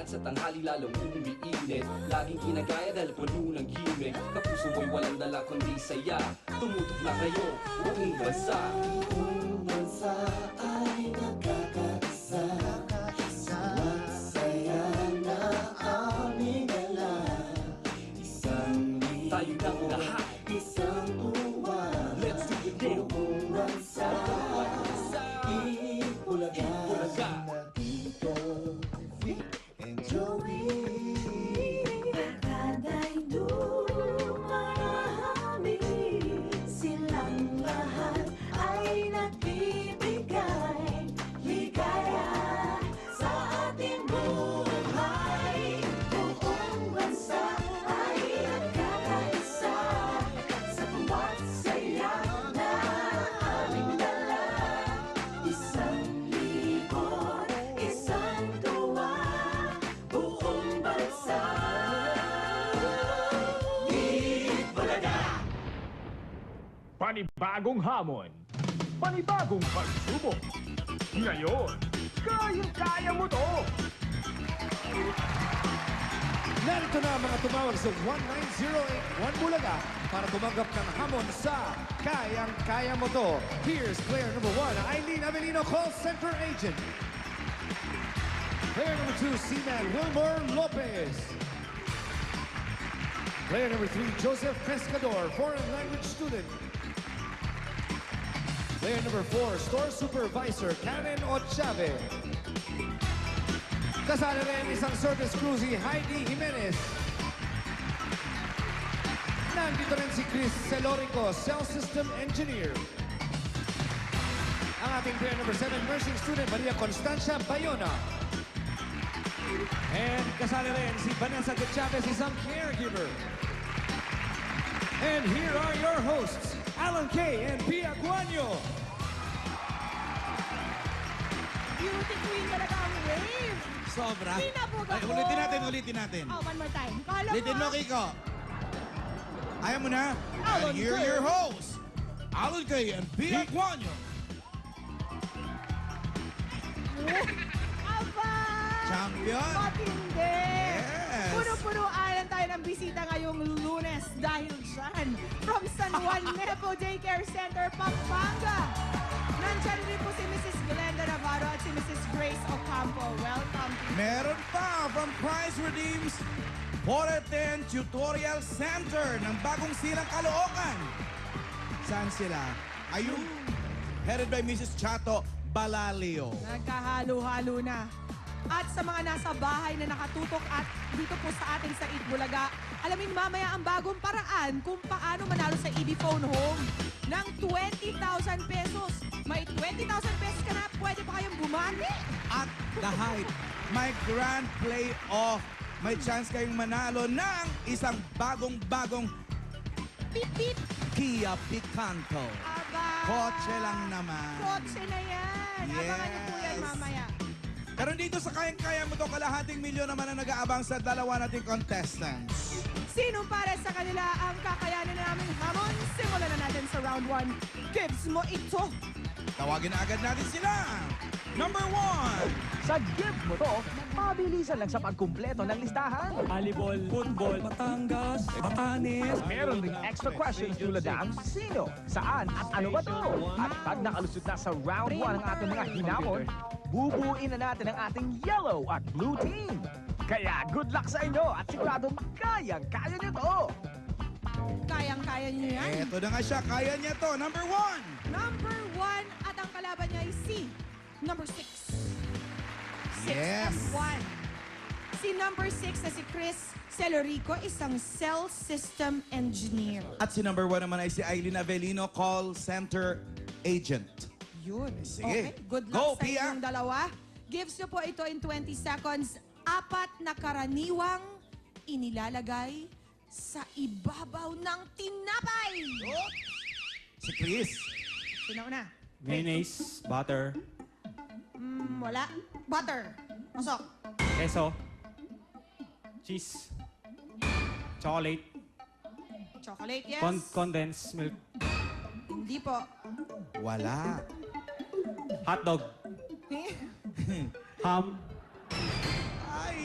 At sa tanghali lalong umiinit, laging kinagaya dahil puno ng gimmick. Kapuso mo'y walang dala kundi saya, tumutok na kayo, buong bansa. Buong bansa ay nakakaisa. Magsaya na aming dala. Isang Tayo ng lahat, isang uwa. let's do the deal. Buong bansa Itbulaga. Itbulaga. Tito, Vic, and Joey. Barkada'y dumarami, silang lahat ay nagbibigay ligaya sa ating buhay. Buong bansa ay nagkakaisa sa bawat saya na aming dala. Isang libon, isang tuwa, buong bansa. Panibagong hamon, panibagong pagsubok. Ngayon, kayang-kaya mo to! Narito na ang mga tumawag sa 19081 Bulaga para tumanggap ng hamon sa Kayang-Kaya Mo To. Here's player number 1, Eileen Avelino, call center agent. Player number 2, Seaman Wilmore Lopez. Player number 3, Joseph Pescador, foreign language student. Player number 4, store supervisor Karen Ochave. Kasali rin isang service crew si Heidi Jimenez. Nandito rin si Chris Celorico, cell system engineer. Ang ating player number 7, nursing student Maria Constancia Bayona. And kasali rin si Vanessa Chavez, isang caregiver. And here are your hosts, Alan Kay and Pia Guanyo. Beauty queen talaga ang wave. Sobra. Pinabog Ay, ako. ulitin natin. Oh, one more time. Kala Ulitin mo, Kiko. Ayaw mo na? Alan And here are Kay. your hosts, Alan Kay and Pia Guanyo. Aba! Champion. Matindi! Yes. Puno-punuan tayo ng bisita ngayong Lunes dahil dyan. From San Juan Nepo Daycare Center, Pampanga. Nandiyan rin po si Mrs. Glenda Navarro at si Mrs. Grace Ocampo. Welcome. Meron pa from Prize Redeems, Poreten Tutorial Center ng Bagong Silang Caloocan. Saan sila? Ayun. Headed by Mrs. Chato Balalio. Nagkahalo-halo na. At sa mga nasa bahay na nakatutok at dito po sa ating sa Itbulaga, alamin mamaya ang bagong paraan kung paano manalo sa ED Phone Home ng 20,000 pesos. May 20,000 pesos ka na, pwede pa kayong bumati. At the height, may grand play-off. May chance kayong manalo ng isang bagong-bagong Pip-pip. Kia Picanto. Aba! Kotse lang naman. Kotse na yan. Abangan niyo po yan Yes. mamaya. Pero dito sa kayang-kaya mo to, kalahating milyon naman ang nag-aabang sa dalawa nating contestants. Sino para sa kanila ang kakayanin naming hamon? Simulan na natin sa round 1. Gives mo ito. Tawagin na agad natin sila. Number 1. Sa Give Mo To, mabilisan lang sa pagkumpleto ng listahan. Volleyball, football, Batangas, Batanes. Meron ring extra questions tulad ng sino, saan, at ano ba to? At pag nakalusot na sa round 1 ang ating mga hinamon, bubuin na natin ang ating yellow at blue team. Kaya good luck sa inyo at siguradong kayang-kaya nyo to. Kayang-kaya niyo yan. Eto na nga siya, kaya niya to. Number 1. Number 1 at ang kalaban niya ay si number 6. 6 Yes. and 1. Si number 6 na si Chris Celorico, isang cell system engineer. At si number 1 naman ay si Eileen Avelino, call center agent. Yun. Sige. Okay, good Go, luck sa Pia. inyong dalawa. Gives niyo po ito in 20 seconds. 4 na karaniwang inilalagay sa ibabaw ng tinapay. Si Chris. Sino na? Mayonnaise, butter, Wala. Butter. Pasok. queso, cheese, chocolate, Chocolate, yes. condensed milk, Hindi po. Wala. hotdog, ham, Ay!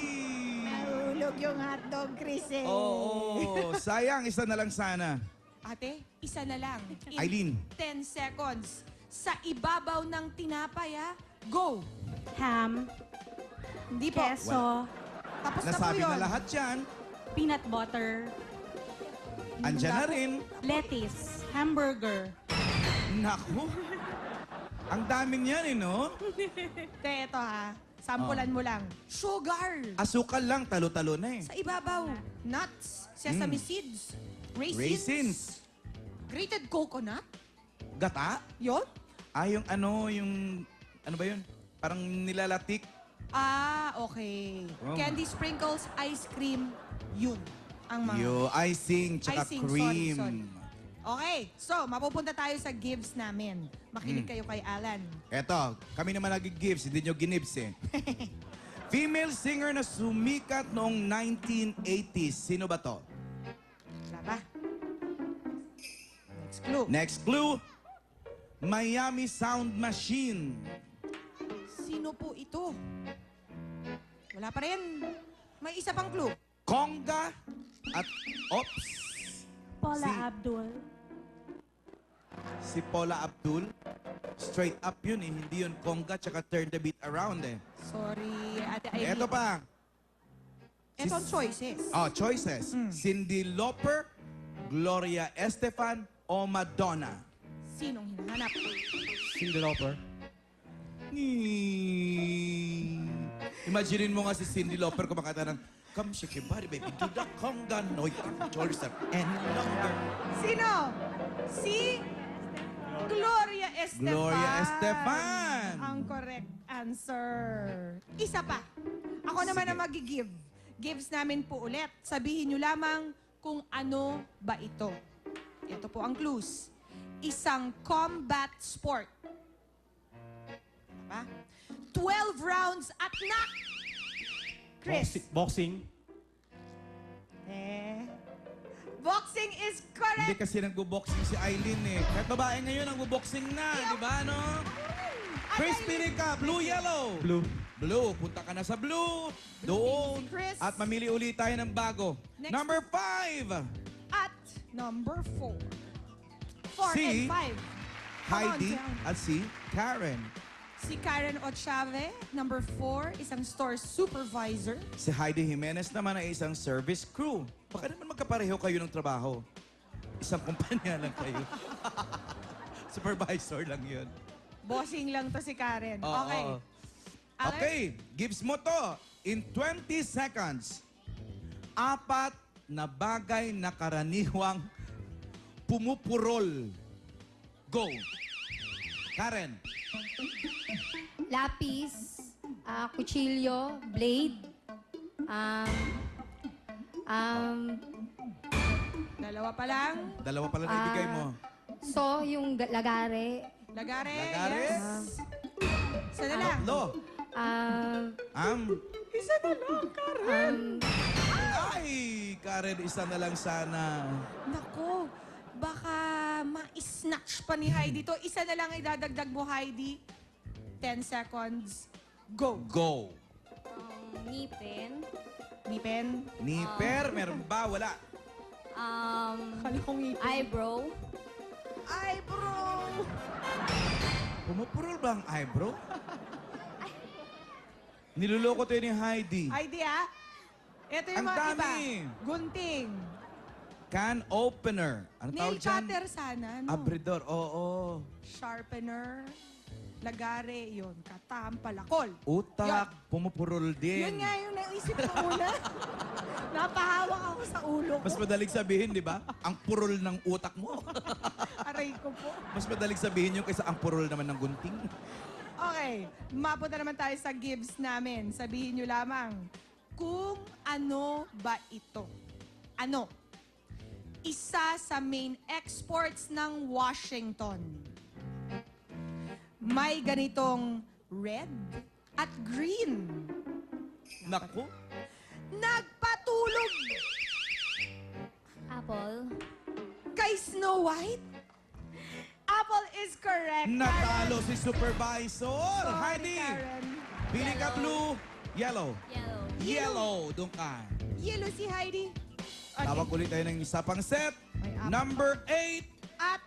Nahulog yung hotdog, Chris eh. Oo, sayang, isa na lang sana. Ate, isa na lang. In Aileen. 10 seconds. Sa ibabaw ng tinapay, ha? Go! Ham, Hindi po. keso, Tapos na po Nasabi yun. na lahat yan. peanut butter, Andyan na rin. lettuce, hamburger, Naku. Ang dami niyan eh, no? Te, ito ha. Sampulan mo lang. Sugar! Asukal lang, talo-talo na eh. Sa ibabaw, nuts, sesame seeds, raisins, Raisins. grated coconut. Gata? Yon? Yung ano ba yun? Parang nilalatik. Ah, okay. Oh. Candy sprinkles, ice cream, yun. Ang mga... Icing, tsaka Icing, cream. sorry. Okay, so mapupunta tayo sa gives namin. Makinig kayo kay Alan. Eto, kami naman nag-gives, hindi nyo ginibs eh. Female singer na sumikat noong 1980s. Sino ba to? Wala ba? Next clue. Next clue, Miami Sound Machine. Sino po ito? Wala pa rin. May isa pang clue. Conga at Ops. Paula Si- Abdul, Si Paula Abdul. Straight up yun eh. Hindi yun conga tsaka turn the beat around eh. Sorry, Ate Aileen. Eto pa. Ito ang choices. Oh, choices. Cyndi Lauper, Gloria Estefan, o Madonna. Sinong hinahanap? Cyndi Lauper. Imaginin mo nga si Cyndi Lauper kumakanta ng Come shake your body baby to the conga no you can control yourself any longer. Sino? Si Gloria Estefan. Gloria Estefan. Ang correct answer. Isa pa. Ako naman Sige. ang mag-give. Gives namin po ulit. Sabihin nyo lamang kung ano ba ito. Ito po ang clues. Isang combat sport. Diba? 12 rounds at knock! Chris. Boxing. Boxing is Hindi correct! kasi nagbo-boxing si Aileen eh. Kahit babae ngayon nagbo-boxing na, di ba no? Chris, pili ka. Blue, yellow. Blue. Blue. Punta ka na sa blue. Doon. Chris. At mamili ulit tayo ng bago. Next. Number 5. At number 4. 4 Si and 5. Heidi at si Karen. Si Karen Ochave, number 4, isang store supervisor. Si Heidi Jimenez naman ay isang service crew. Baka naman magkapareho kayo ng trabaho. Isang kumpanya lang kayo. Supervisor lang yun. Bossing lang to si Karen. Oo. Okay. Alan? Okay, gives mo to. In 20 seconds, 4 na bagay na karaniwang pumupurol. Go. Karen. Lapis, kutsilyo, blade, Dalawa pa lang. Dalawa pala na ibigay mo. so yung lagare, Lagare. Lagare. Yes. Isa na lang. Tatlo. Isa na lang, Karen. Ay, Karen, isa na lang sana. Nako, baka ma-snatch pa ni Heidi to. Isa na lang idadagdag mo, Heidi. 10 seconds. Go. Go. ngipin, Nipen. Niper, meron ba? Wala. Kali kong ngipin. eyebrow, Ay, bro! Pumupurol ba ang eyebrow? Niluloko to ni Heidi. Heidi, ah. Ito yung Ang mga iba. dami. Gunting. Can opener. Ano Nail tawag dyan? cutter sana, no? Abridor, oo. Sharpener. Lagare, yun. Katam, palakol. Utak, pumupurol din. Yun nga yung naisip ko muna. Napahawak ako sa ulo ko. Mas madaling sabihin, di ba? Ang purol ng utak mo. Aray ko po. Mas madaling sabihin yun kaysa ang purol naman ng gunting. Okay, mapunta naman tayo sa gives namin. Sabihin nyo lamang, kung ano ba ito? Ano? Isa sa main exports ng Washington. May ganitong red at green. Naku. Nagpatulog apple, kay Snow White. Apple is correct. Natalo si Supervisor. Karen. Sorry, Heidi. Karen. Pili ka blue, yellow. yellow, Yellow, doon ka. Yellow si Heidi. Okay. Tawag ulit tayo ng isa pang set. May apat. Number 8. At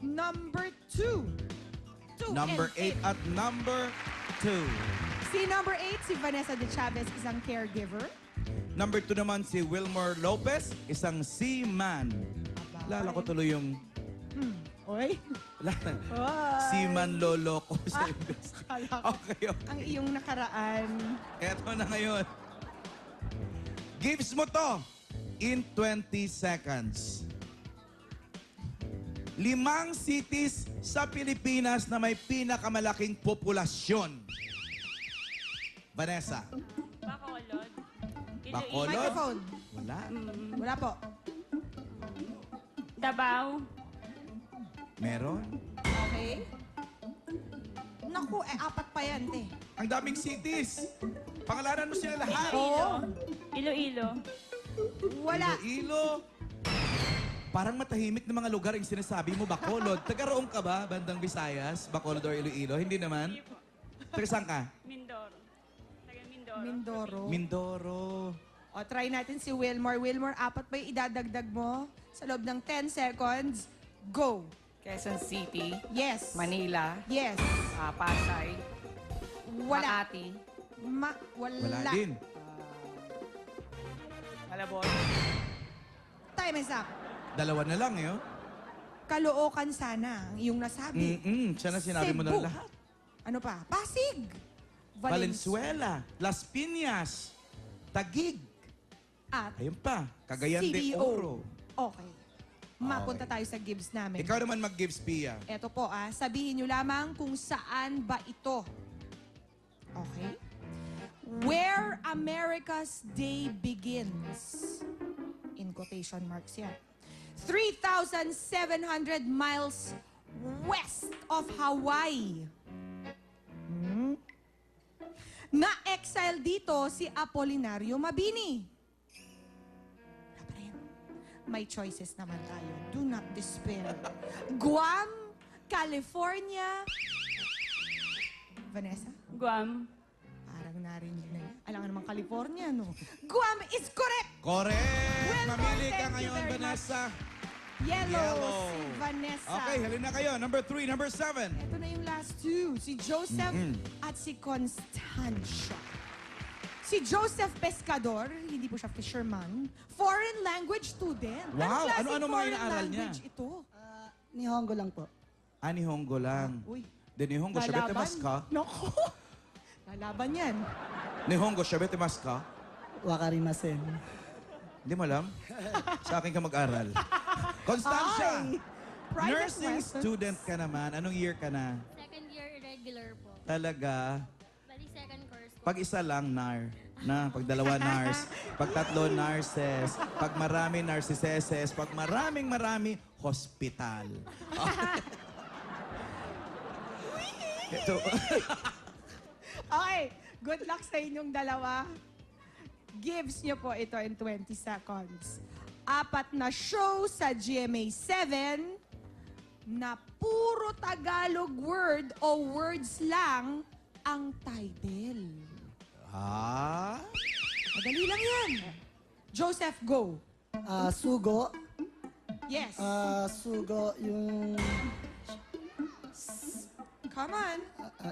number 2. Number 8 at number 2. Si number 8, si Vanessa de Chavez, isang caregiver. Number 2 naman si Wilmer Lopez, isang seaman. Lala ko tuloy yung... Oy. Lala. Oy. Seaman lolo ko sa invest. Kala ko. Okay. Ang iyong nakaraan. Eto na ngayon. Gives mo to in 20 seconds. 5 cities sa Pilipinas na may pinakamalaking populasyon. Vanessa. Bacolod. Bacolod? Microphone. Wala. Wala po. Davao. Meron. Okay. Naku, apat pa yan, te. Ang daming cities. Pangalanan mo sila lahat. Oo. Iloilo. Wala. Iloilo. Parang matahimik na mga lugar yung sinasabi mo, Bacolod. Taga-roon ka ba, bandang Visayas? Bacolod or Iloilo? Hindi naman? Taga saan ka? Mindoro. Taga Mindoro. Mindoro. Mindoro. O, try natin si Wilmore. Wilmore, apat pa yung idadagdag mo sa loob ng 10 seconds. Go. Quezon City, Yes. Manila, Yes. Pasay, Wala. Makati, Wala. Wala din. Malabon, Time is up. Dalawa na lang, eh. Oh. Caloocan sana ang iyong nasabi. Siya na sinabi mo na Cebu. lahat. Ano pa? Pasig. Valenzuela, Las Piñas, Taguig. At Ayun pa, Cagayan de CDO. Oro. Okay. Mapunta tayo sa gives namin. Ikaw naman mag-gives, Pia. Eto po sabihin nyo lamang kung saan ba ito. Okay? Where America's Day begins. In quotation marks yan. 3,700 miles west of Hawaii. Na-exile dito si Apolinario Mabini. Wala pa rin. May choices naman tayo. Do not despair. Guam, California. Vanessa? Guam. Parang narinig na yun. Alam nga naman California, no? Guam is correct! Correct! Well, Mamili ka thank you ngayon, very Vanessa. Yellow, si Vanessa. Okay, halina kayo. Number 3, number 7. Ito na yung last two. Si Joseph at si Constancia. Si Joseph Pescador, hindi po siya fisherman, foreign language student. Wow, Anong klaseng ano-ano mga foreign inaaral niya? language ito? Nihongo lang po. Nihongo lang. Uy, De Nihongo, syabete mas ka? Naku! Lalaban yan. Nihongo, syabete mas ka? Wakarimasen. Hindi mo alam? Sa akin ka mag-aral. Constancia! Ay! Private Nursing lesson. student ka naman. Anong year ka na? Second year regular po. Talaga? Bali second course po. Pag isa lang, nar. Na, pag dalawa, nars. Pag tatlo, narses. Pag marami, narciseses. Pag marami, hospital. Ito. Okay, good luck sa inyong dalawa. Gives nyo po ito in 20 seconds. 4 na show sa GMA 7 na puro Tagalog word o words lang ang title. Ah? Madali lang yan. Joseph, go. Sugo. Yes. Sugo yung... Come on.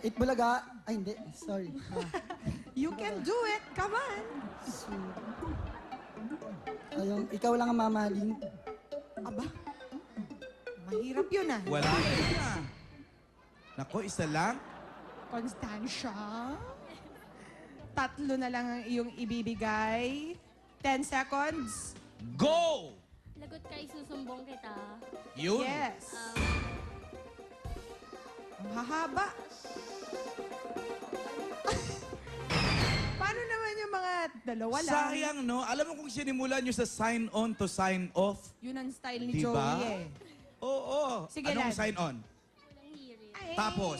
Itbulaga. Ay, hindi. Sorry. You can do it. Come on. Yung ikaw lang ang mamahalin. Aba, mahirap yun Wala na. Nako, isa lang. Constancia. 3 na lang ang iyong ibibigay. 10 seconds. Go! Lagot ka, isusumbong kita. Yun. Yes. Ang hahaba. Paano naman yung mga dalawa lang? Sayang, no? Alam mo kung sinimulan nyo sa sign on to sign off? Yun ang style ni Diba? Joey eh. Oo. Sige, Anong Lan. sign on? Walang hirit. Ay, Tapos?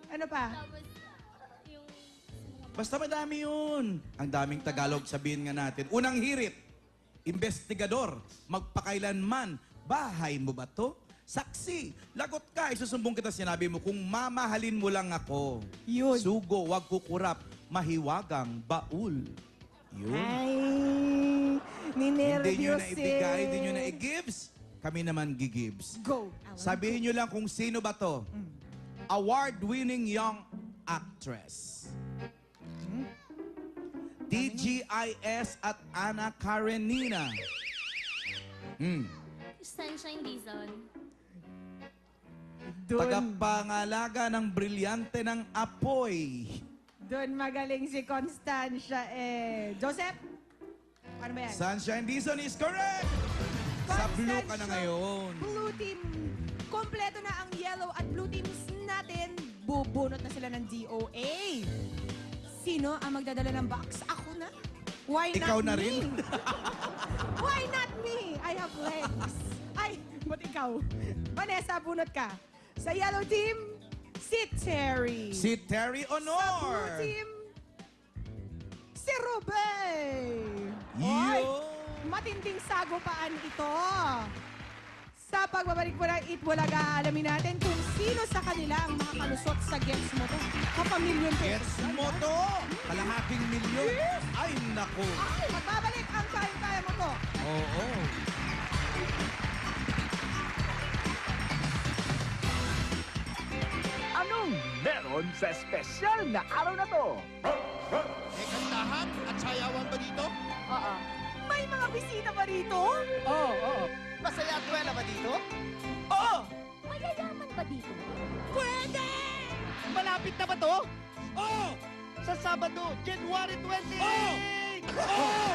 Ano pa? Tapos, yung Basta madami yun. Ang daming Tagalog sabihin nga natin. Unang hirit, investigador, magpakailanman, bahay mo ba to? Saksi, lagot ka, isusumbong kita, sinabi mo, kung mamahalin mo lang ako. Yun. Sugo, wag kukurap, mahiwagang baul. Yun. Ay, Hindi nyo ninervyos na ibigay, hindi nyo na i-gives. Kami naman gigibs. Go. Sabihin nyo lang kung sino ba to. Award-winning young actress. TGIS at Ana Karenina. Sunshine Dizon. Tagapangalaga ng brilyante ng apoy. Doon magaling si Constancia eh. Joseph? Ano ba yan? Sunshine Dizon is correct! Sa blue ka na ngayon. Blue team. Kompleto na ang yellow at blue teams natin. Bubunot na sila ng DOA. Sino ang magdadala ng box? Ako na. Why Ikaw not na me? rin. Why not me? I have legs. Ay, ba't ikaw? Vanessa, bunot ka. Sa yellow team, si Terry. Si Terry Sa blue Honor. team, si Ruben. Yo! Matinding sagupaan ito. Sa pagbabalik po ng Eat Bulaga, alamin natin kung sino sa kanila ang makakalusot sa gets mo to. Kapamilyon Gets mo to! Kalahating milyon. Ay, naku. Ay, magbabalik ang kaya-kaya mo to. Oo. Anong meron sa espesyal na araw na to? May kantahan at sayawan ba dito? Oo. May mga bisita ba rito? Oo. Masaya at wala ba dito? Oo! Mayayaman ba dito? Pwede! Malapit na ba to? Oo! Sa Sabado, January 20! Oo!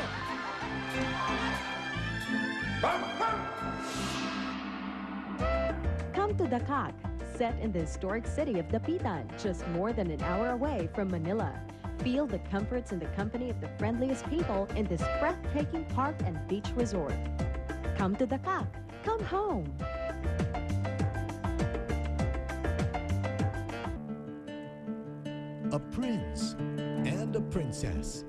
Come to the CAC, set in the historic city of Dapitan, just more than an hour away from Manila. Feel the comforts and the company of the friendliest people in this breathtaking park and beach resort. Come to the CAC. Come home. A prince and a princess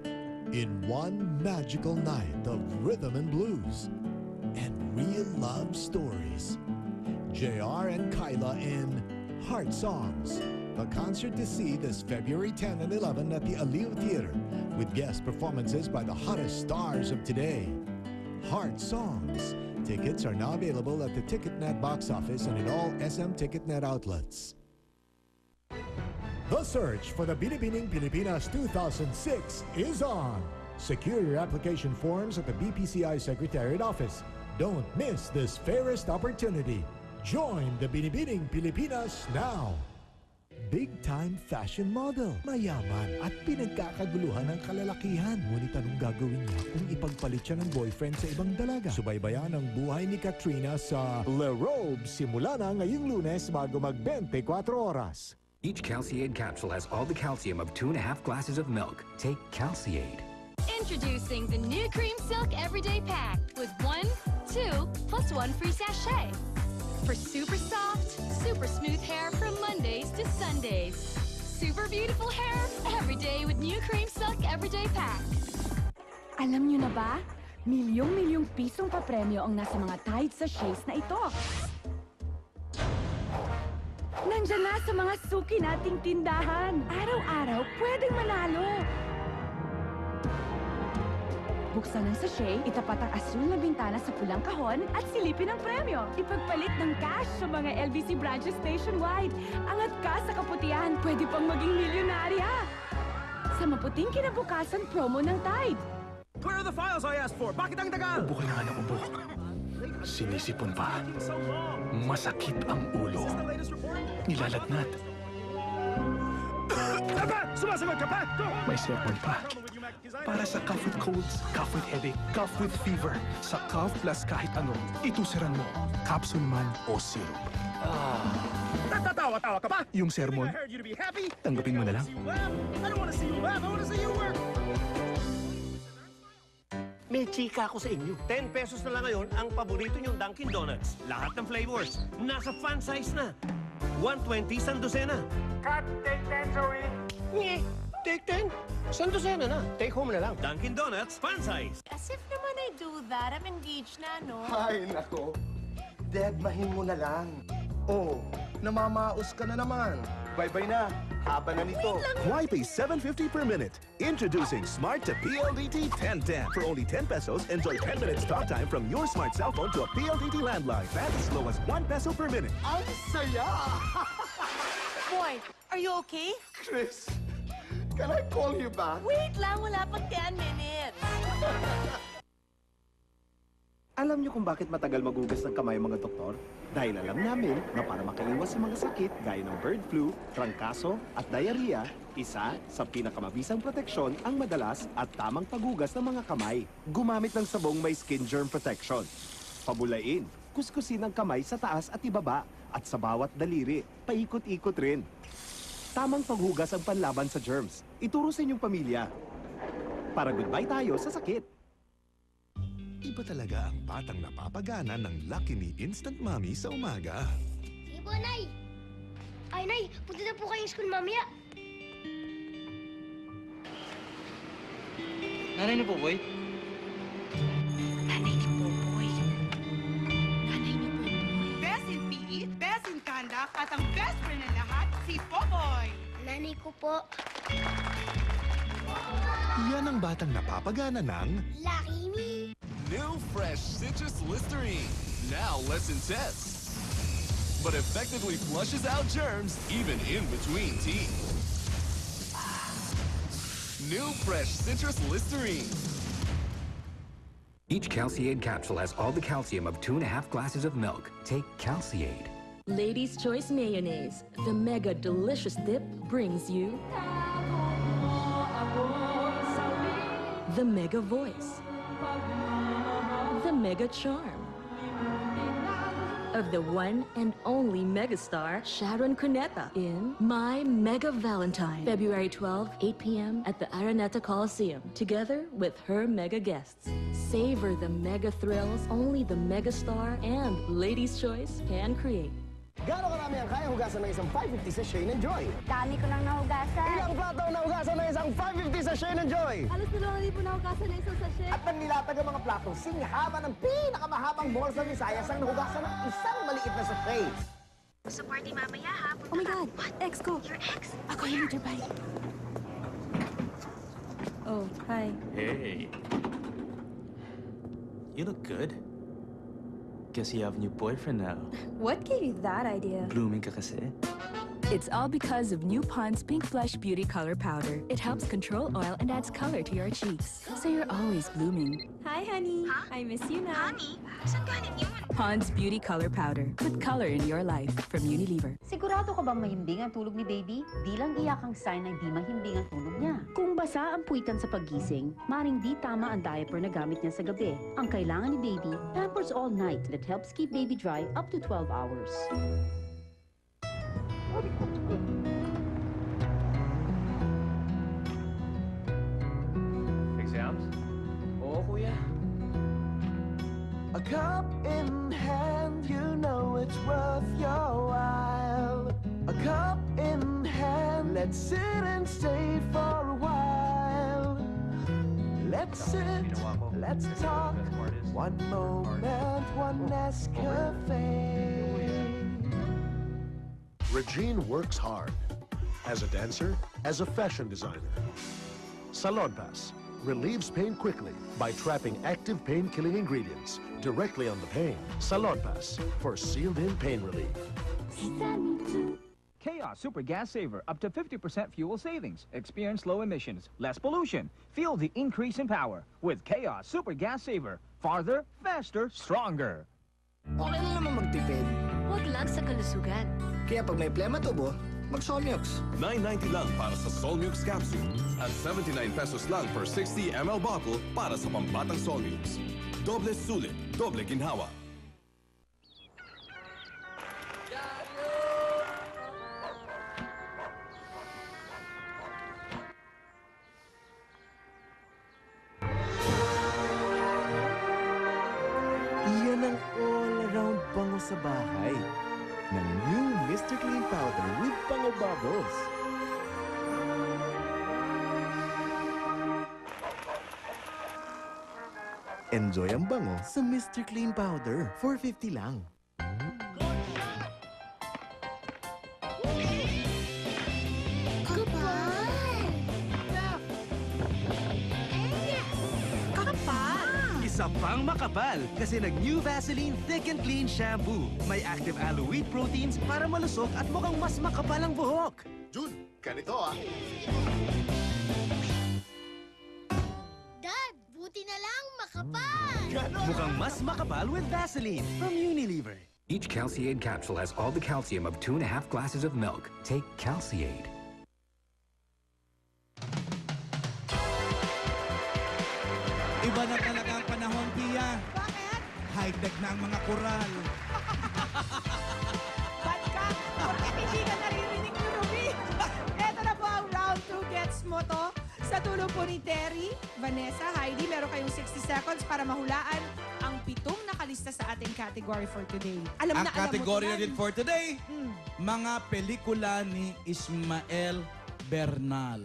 in one magical night of rhythm and blues and real love stories. JR and Kyla in Heart Songs, a concert to see this February 10 and 11 at the Aliw Theater with guest performances by the hottest stars of today. Heart Songs. Tickets are now available at the TicketNet box office and in all SM TicketNet outlets. The search for the Binibining Pilipinas 2006 is on. Secure your application forms at the BPCI Secretariat Office. Don't miss this fairest opportunity. Join the Binibining Pilipinas now. Big-time fashion model, mayaman at pinagkakaguluhan ng kalalakihan. Ngunit anong gagawin niya kung ipagpalit siya ng boyfriend sa ibang dalaga? Subaybayan ang buhay ni Katrina sa Le Robe. Simula na ngayong Lunes bago mag-24 oras. Each Calciade capsule has all the calcium of 2.5 glasses of milk. Take Calciade. Introducing the new Cream Silk Everyday Pack with 1, 2, plus 1 free sachet. For super soft, super smooth hair from Mondays to Sundays. Super beautiful hair every day with new Cream Silk Everyday Pack. Alam niyo na ba? Milyong-milyong pisong papremyo ang nasa mga Tide sachets na ito. Nandiyan na sa mga suki nating tindahan. Araw-araw, pwedeng manalo. Buksan ang sachet, itapat ang asul na bintana sa pulang kahon at silipin ang premyo. Ipagpalit ng cash sa mga LBC branches nationwide. Angat ka sa kaputihan, pwede pang maging milyonarya. Sa maputing kinabukasan promo ng Tide. Where are the files I asked for? Bakit ang tagal? Ubo ka na nga ng ubo. Sinisipon pa. Masakit ang ulo. Nilalagnat. Sumasagot ka pa! May sermon pa. Para sa cough with colds, cough with headache, cough with fever. Sa cough plus kahit ano, itusiran mo. Capsule man o syrup. Natatawa-tawa ka pa? Yung sermon, I heard you to be happy. tanggapin mo na lang. I don't wanna see you laugh. I wanna see you work. May chika ako sa inyo. 10 pesos na lang ngayon ang paborito niyong Dunkin' Donuts. Lahat ng flavors. Nasa fan size na. 120 sa dosena. Cut, take 10, Joey. Nye, take 10. Sa dosena na. Take home na lang. Dunkin' Donuts, fan size. As if naman I do that. I'm engaged na, no? Ay, nako. Deadmahin mo na lang. Oh, namamaos ka na naman. Bye-bye na. Haba na nito. Why pay $7.50 per minute? Introducing Smart to PLDT 1010. For only 10 pesos, enjoy 10 minutes talk time from your smart cell phone to a PLDT landline. That's as low as 1 peso per minute. Ang saya! Boy, are you okay? Chris, can I call you back? Wait lang, wala pang 10 minutes. Alam niyo kung bakit matagal magugas ng kamay ang mga doktor? Dahil alam namin na para makaiwas sa mga sakit gaya ng bird flu, trangkaso at diarrhea, isa sa pinakamabisang proteksyon ang madalas at tamang paghugas ng mga kamay. Gumamit ng sabong may skin germ protection. Pabulain, kuskusin ang kamay sa taas at ibaba at sa bawat daliri, paikot-ikot rin. Tamang paghugas ang panlaban sa germs. Ituro sa inyong pamilya. Para goodbye tayo sa sakit. Iba talaga ang batang napapagana ng Lucky Me Instant Mommy sa umaga. Sige po, Nay. Ay, Nay, punta na po kayong school mamaya. Nanay ni Popoy? Nanay ni Popoy. Nanay ni Popoy. Best in PE, best in conduct, at ang best friend ng lahat, si Popoy. Nanay ko po. Yan ang batang napapagana ng Lucky Me. New fresh citrus Listerine. Now less intense, but effectively flushes out germs even in between teeth. New fresh citrus Listerine. Each Calciaid capsule has all the calcium of 2.5 glasses of milk. Take Calciaid. Ladies' Choice Mayonnaise, the mega delicious dip brings you the mega voice, the mega charm of the one and only megastar Sharon Cuneta in My Mega Valentine, February 12, 8 p.m. at the Araneta Coliseum, together with her mega guests. Savor the mega thrills only the megastar and Ladies' Choice can create. Gano'ng karami ang kaya hugasan ng isang 550 sa Shane and Joy? Dami ko nang nahugasan. Ilang plato na hugasan ng isang 550 sa Shane and Joy? Halos 2,000 na hugasan ng isang sachet. At nanlilatag ang mga platong singhaba ng pinakamahabang balls ng Visayas ang nahugasan ng isang maliit na sachet. Gusto party mamaya ha? Oh my God! What? Ex ko! Your ex? Ako yung leader, buddy. Oh, hi. Hey. You look good. Guess you have a new boyfriend now. What gave you that idea? Blooming ka kasi. It's all because of New Pond's Pink Flush Beauty Color Powder. It helps control oil and adds color to your cheeks, so you're always blooming. Hi, honey. I miss you na. Honey? Saan galing yun? Pond's Beauty Color Powder. Put color in your life from Unilever. Sigurado ka bang mahimbing ang tulog ni baby? Di lang iyak ang sign na di mahimbing ang tulog niya. Kung basa ang puwitan sa paggising, maring di tama ang diaper na gamit niya sa gabi. Ang kailangan ni baby, Pampers All Night that helps keep baby dry up to 12 hours. Exams? Oo, kuya. A cup in hand, you know it's worth your while. A cup in hand, let's sit and stay for a while. Let's sit, let's talk. One moment, one Nescafe. Regine works hard. As a dancer, as a fashion designer. Salon Pass relieves pain quickly by trapping active pain-killing ingredients directly on the pain. Salon Pass for sealed-in pain relief. Chaos Super Gas Saver, up to 50% fuel savings. Experience low emissions, less pollution. Feel the increase in power with Chaos Super Gas Saver. Farther, faster, stronger. Okay na naman magtipid. Huwag lang sa kalusugan. Kaya pag may plema tubo, mag-Solmux. $9.90 lang para sa Solmux capsule at 79 pesos lang per 60 ml bottle para sa pambatang Solmux. Doble sulit, doble ginhawa. Iyan ang all-around bango sa bahay ng new Mr. Clean Powder with Bango Bubbles. Enjoy ang bango sa Mr. Clean Powder. $4.50 lang. pang makapal kasi nag-new Vaseline Thick and Clean Shampoo. May active aloe wheat proteins para malusok at mukhang mas makapal ang buhok. Jun, ganito ah. Dad, buti na lang makapal! Mukhang mas makapal with Vaseline from Unilever. Each Calciade capsule has all the calcium of 2.5 glasses of milk. Take Calciade. Iba na talaga ang panahon, Pia. Bakit? High-tech na ang mga koral. Ba't ka? Bakit hindi ka naririnig ni Ruby? Eto na po ang round 2 gets mo to. Sa tulong po ni Terry, Vanessa, Heidi, meron kayong 60 seconds para mahulaan ang 7 nakalista sa ating category for today. Alam Ang na alam category mo na to, din for today, mga pelikula ni Ismael Bernal.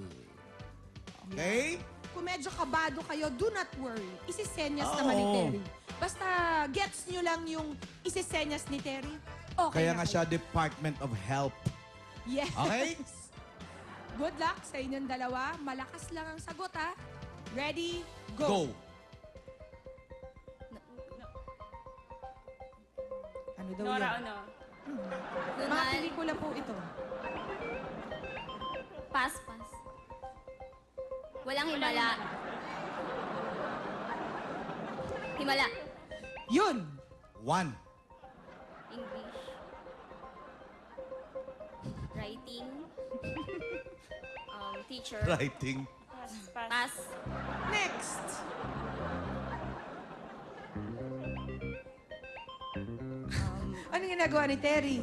Okay? Kung medyo kabado kayo, do not worry. Isisenyas Oo. naman ni Terry. Basta gets nyo lang yung isisenyas ni Terry, okay Kaya na nga kayo. siya Department of Health. Yes. Okay? Good luck sa inyong dalawa. Malakas lang ang sagot, ha? Ready, go. Go. Ano daw Nora, yan? ano? Mga pelikula po ito. Pass. Walang himala. Himala. Yun! 1. English. Writing. Teacher. Writing. Pass. Next! Ano ginagawa ni Terry?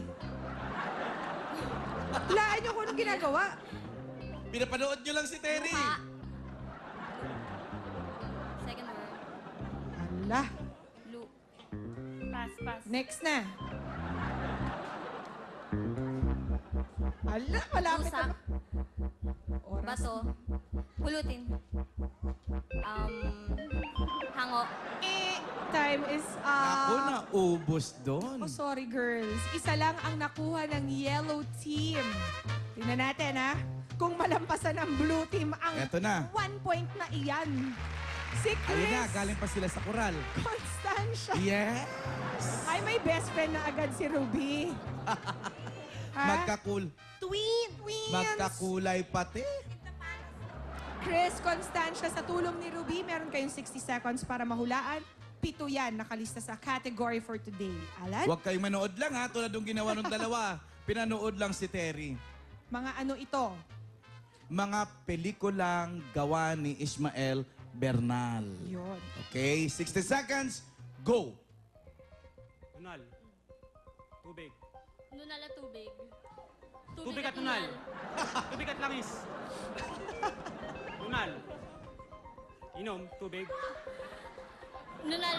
Hulaan niyo kung anong ginagawa. Pinapanood nyo lang si Terry. Luha. Second word. Ala. Pass. Next na. Ala, malapit Usap. na. Oras. Bato. Pulutin. Hango. Time is Ako up. na, ubos doon. Oh, sorry, girls. Isa lang ang nakuha ng yellow team. Tingnan natin, ha? Kung malampasan ng blue team ang Eto na. 1 point na iyan. Si Ayun na, Chris galing pa sila sa koral. Constancia. Yes! Ay, may best friend na agad si Ruby. Ha? Twins! Magkakulay pati. Chris Constancia, sa tulong ni Ruby, meron kayong 60 seconds para mahulaan. 7 yan nakalista sa category for today. Alan? Huwag kayong manood lang ha, tulad ng ginawa ng dalawa. Pinanood lang si Terry. Mga ano ito? Mga pelikulang gawa ni Ismael Bernal. Yun. Okay, 60 seconds, go! Nunal. Tubig. Nunal at tubig. Tubig at nunal. Tubig at langis. Nunal. Inom, tubig. Nunal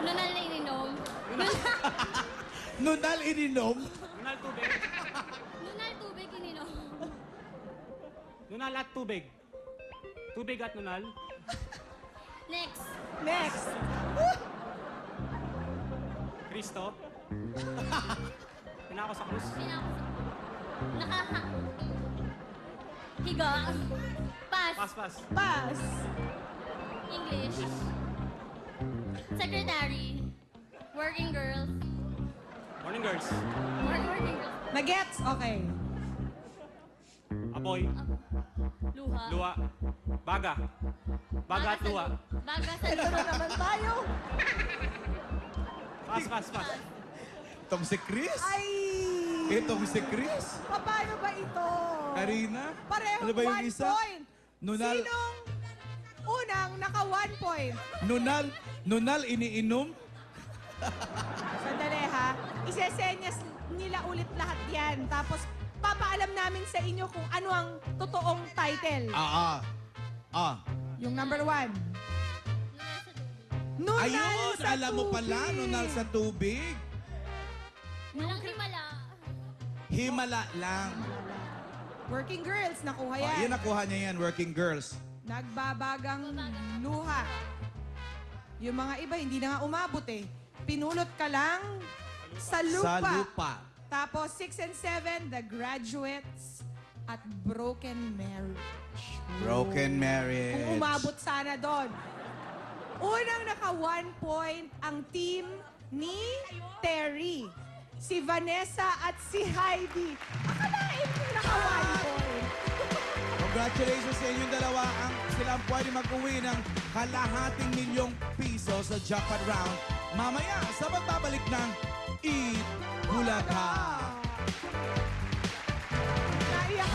na ininom. Nunal ininom? Nunal, tubig. Nunal, tubig, ininom. Nunal at tubig. Tubig at nunal. Next. Next. Kristo. Pinako sa krus. Higa. Pass. Pass. English. Secretary. Working girls. Morning, girls. Working girls. Nagets? Okay. Apoy. Luha. Luha. Baga. Baga at luha. Baga sa Ito na naman tayo. Pass. Itong si Chris? Ay! Itong si Chris? Paano ba ito? Karina? Pareho Ano ba yung 1 isa? point. Nunal. Sinong unang naka 1 point? Nunal iniinom? Sandali ha. Isesenyas nila ulit lahat yan. Tapos papaalam namin sa inyo kung ano ang totoong title. Yung number 1. Nunal Ayun, sa alam mo pala, tubig. nunal sa tubig. Walang himala. Himala lang. Working girls, nakuha yan. Yan, nakuha niya yan, working girls. Nagbabagang luha. Yung mga iba, hindi na nga umabot eh. Pinulot ka lang sa lupa. Sa lupa. Tapos 6 and 7, The Graduates at Broken Marriage. Broken marriage. Kung umabot sana doon. Unang naka 1 point ang team ni Terry. Si Vanessa at si Heidi. Akalain ko naka 1 point. Congratulations sa inyong dalawa. Sila ang pwede mag-uwi ng kalahating ₱1,000,000 sa jackpot round. Mamaya sa pagbabalik ng Eat Bulaga.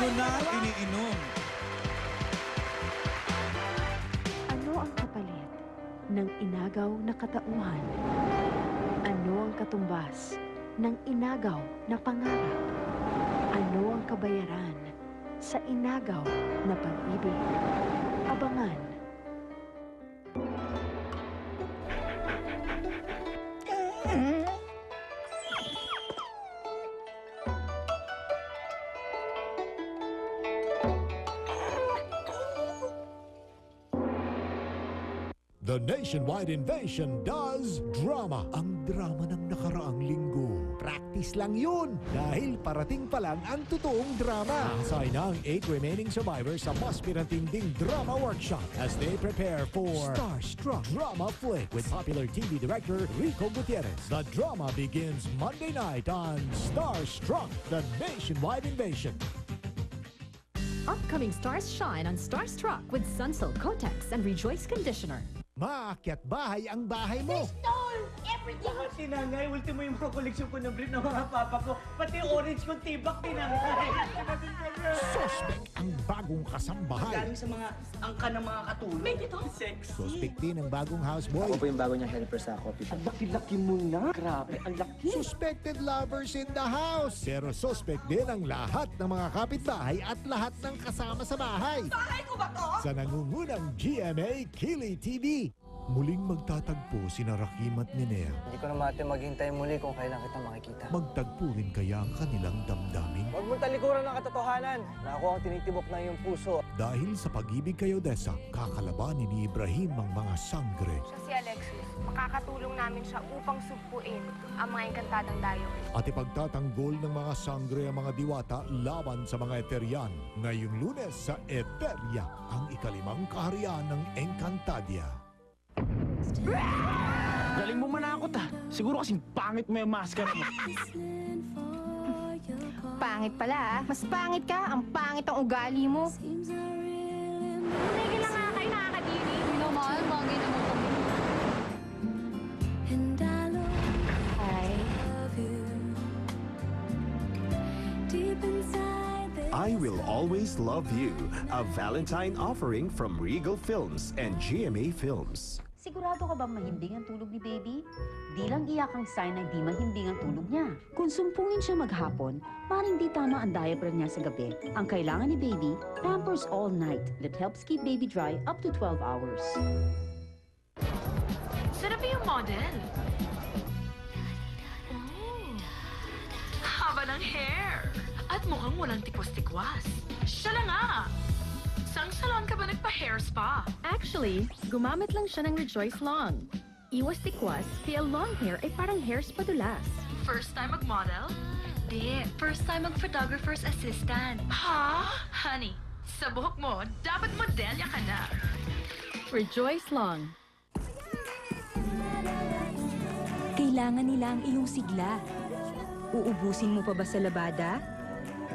Yun na ang iniinom. Ano ang kapalit ng inagaw na katauhan? Ano ang katumbas ng inagaw na pangarap? Ano ang kabayaran sa inagaw na pag-ibig? Abangan. The Nationwide Invasion does drama. Ang drama ng nakaraang linggo. Practice lang yun. Dahil parating pa lang ang totoong drama. Asay na ang 8 remaining survivors sa mas pinatinding drama workshop as they prepare for Starstruck Drama Flick with popular TV director Rico Gutierrez. The drama begins Monday night on Starstruck, the Nationwide Invasion. Upcoming stars shine on Starstruck with Sunsilk, Kotex, and Rejoice Conditioner. Maakyat bahay ang bahay mo. Stole everything! Lahat tinangay. Ultimo yung mga koleksyon ko ng brief ng mga papa ko. Pati orange kong tibak tinangay. Suspect ang bagong kasambahay. Galing sa mga angka ng mga katulong. May ito. Sexy. Suspect din ang bagong houseboy. Ako po yung bago niyang helper sa coffee shop. Ang laki-laki mo na. Grabe, ang laki. Suspected lovers in the house. Pero suspect din ang lahat ng mga kapitbahay at lahat ng kasama sa bahay. Bahay ko ba to? Sa nangungunang GMA Kili TV. Muling magtatagpo sina Rakim at Ninea. Hindi ko na mate maghintay muli kung kailan kita makikita. Magtagpo rin kaya ang kanilang damdamin. Huwag mong talikuran ng katotohanan na ako ang tinitibok ng iyong puso. Dahil sa pag-ibig kay Odessa, kakalabanin ni Ibrahim ang mga sangre. Siya si Alexis. Makakatulong namin siya upang sugpuin ang mga engkantadang dayo. At ipagtatanggol ng mga sangre ang mga diwata laban sa mga Eterian. Ngayong Lunes sa Eteria, ang ikalimang kaharian ng Encantadia. Galing mo manakot ah. Siguro kasing pangit mo yung maskara mo. Pangit pala ah. Mas pangit ka. Ang pangit ang ugali mo. Tumigil lang nga kayo, nakakadiri. Minamahal, bagay naman kami. I Will Always Love You, a Valentine offering from Regal Films and GMA Films. Sigurado ka bang mahimbing ang tulog ni baby? Di lang iyak ang sign na di mahimbing ang tulog niya. Kung sumpungin siya maghapon, maring di tama ang diaper niya sa gabi. Ang kailangan ni baby, Pampers All Night that helps keep baby dry up to 12 hours. Sarap yung model. Haba ng hair. At mukhang walang tikwas-tikwas. Siya na nga! Sang salon ka ba nagpa-hair spa? Actually, gumamit lang siya ng Rejoice Long. Iwas tikwas, kaya long hair ay parang hair spa dulas. First time mag-model? Di, first time mag-photographer's assistant. Ha? Honey, sa buhok mo, dapat modelya ka na. Rejoice Long. Kailangan nila ang iyong sigla. Uubusin mo pa ba sa labada?